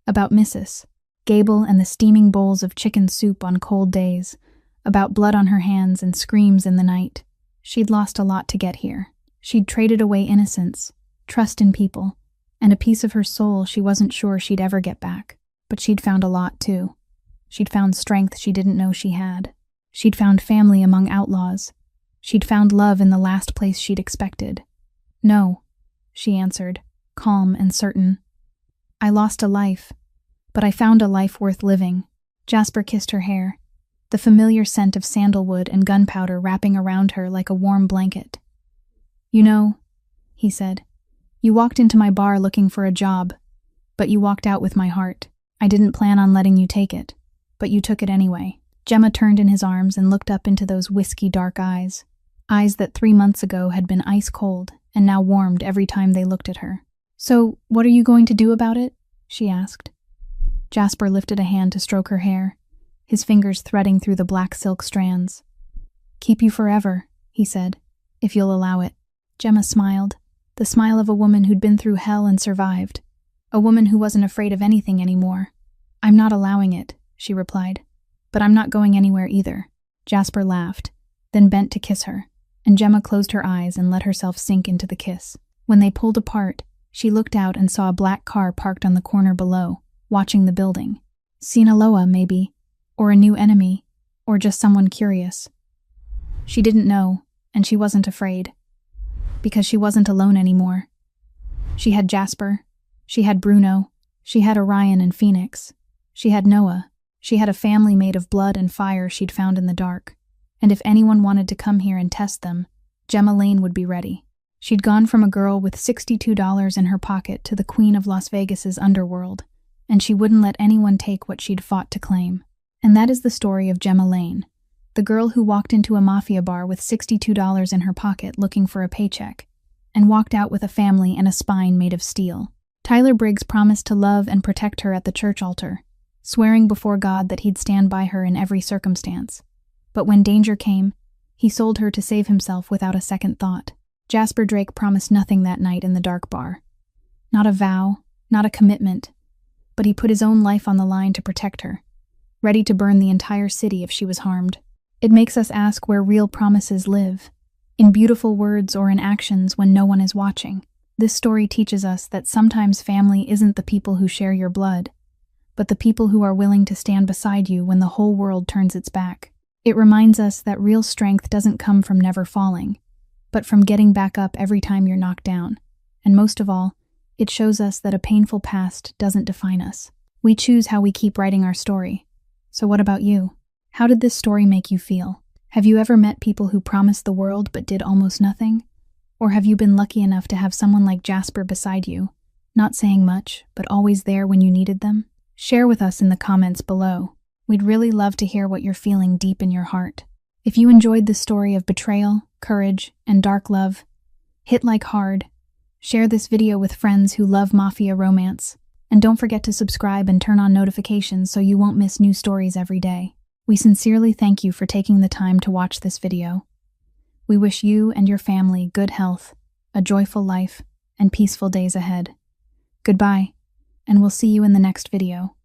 about Mrs. Gable and the steaming bowls of chicken soup on cold days, about blood on her hands and screams in the night. She'd lost a lot to get here. She'd traded away innocence, trust in people, and a piece of her soul she wasn't sure she'd ever get back. But she'd found a lot, too. She'd found strength she didn't know she had. She'd found family among outlaws. She'd found love in the last place she'd expected. "No," she answered, calm and certain. "I lost a life, but I found a life worth living." Jasper kissed her hair, the familiar scent of sandalwood and gunpowder wrapping around her like a warm blanket. "You know," he said, "you walked into my bar looking for a job, but you walked out with my heart. I didn't plan on letting you take it, but you took it anyway." Gemma turned in his arms and looked up into those whiskey-dark eyes that 3 months ago had been ice-cold and now warmed every time they looked at her. "So, what are you going to do about it?" she asked. Jasper lifted a hand to stroke her hair, his fingers threading through the black silk strands. "Keep you forever," he said, "if you'll allow it." Gemma smiled, the smile of a woman who'd been through hell and survived, a woman who wasn't afraid of anything anymore. "I'm not allowing it," she replied, "but I'm not going anywhere either." Jasper laughed, then bent to kiss her, and Gemma closed her eyes and let herself sink into the kiss. When they pulled apart, she looked out and saw a black car parked on the corner below, watching the building. Sinaloa, maybe, or a new enemy, or just someone curious. She didn't know, and she wasn't afraid, because she wasn't alone anymore. She had Jasper, she had Bruno, she had Orion and Phoenix, she had Noah, she had a family made of blood and fire she'd found in the dark, and if anyone wanted to come here and test them, Gemma Lane would be ready. She'd gone from a girl with $62 in her pocket to the queen of Las Vegas's underworld, and she wouldn't let anyone take what she'd fought to claim. And that is the story of Gemma Lane, the girl who walked into a Mafia bar with $62 in her pocket looking for a paycheck, and walked out with a family and a spine made of steel. Tyler Briggs promised to love and protect her at the church altar, swearing before God that he'd stand by her in every circumstance. But when danger came, he sold her to save himself without a second thought. Jasper Drake promised nothing that night in the dark bar. Not a vow, not a commitment, but he put his own life on the line to protect her, ready to burn the entire city if she was harmed. It makes us ask where real promises live, in beautiful words or in actions when no one is watching. This story teaches us that sometimes family isn't the people who share your blood, but the people who are willing to stand beside you when the whole world turns its back. It reminds us that real strength doesn't come from never falling, but from getting back up every time you're knocked down. And most of all, it shows us that a painful past doesn't define us. We choose how we keep writing our story. So what about you? How did this story make you feel? Have you ever met people who promised the world but did almost nothing? Or have you been lucky enough to have someone like Jasper beside you, not saying much, but always there when you needed them? Share with us in the comments below. We'd really love to hear what you're feeling deep in your heart. If you enjoyed this story of betrayal, courage, and dark love, hit like hard, Share this video with friends who love Mafia romance. And don't forget to subscribe and turn on notifications so you won't miss new stories every day. We sincerely thank you for taking the time to watch this video. We wish you and your family good health, a joyful life, and peaceful days ahead. Goodbye, and we'll see you in the next video.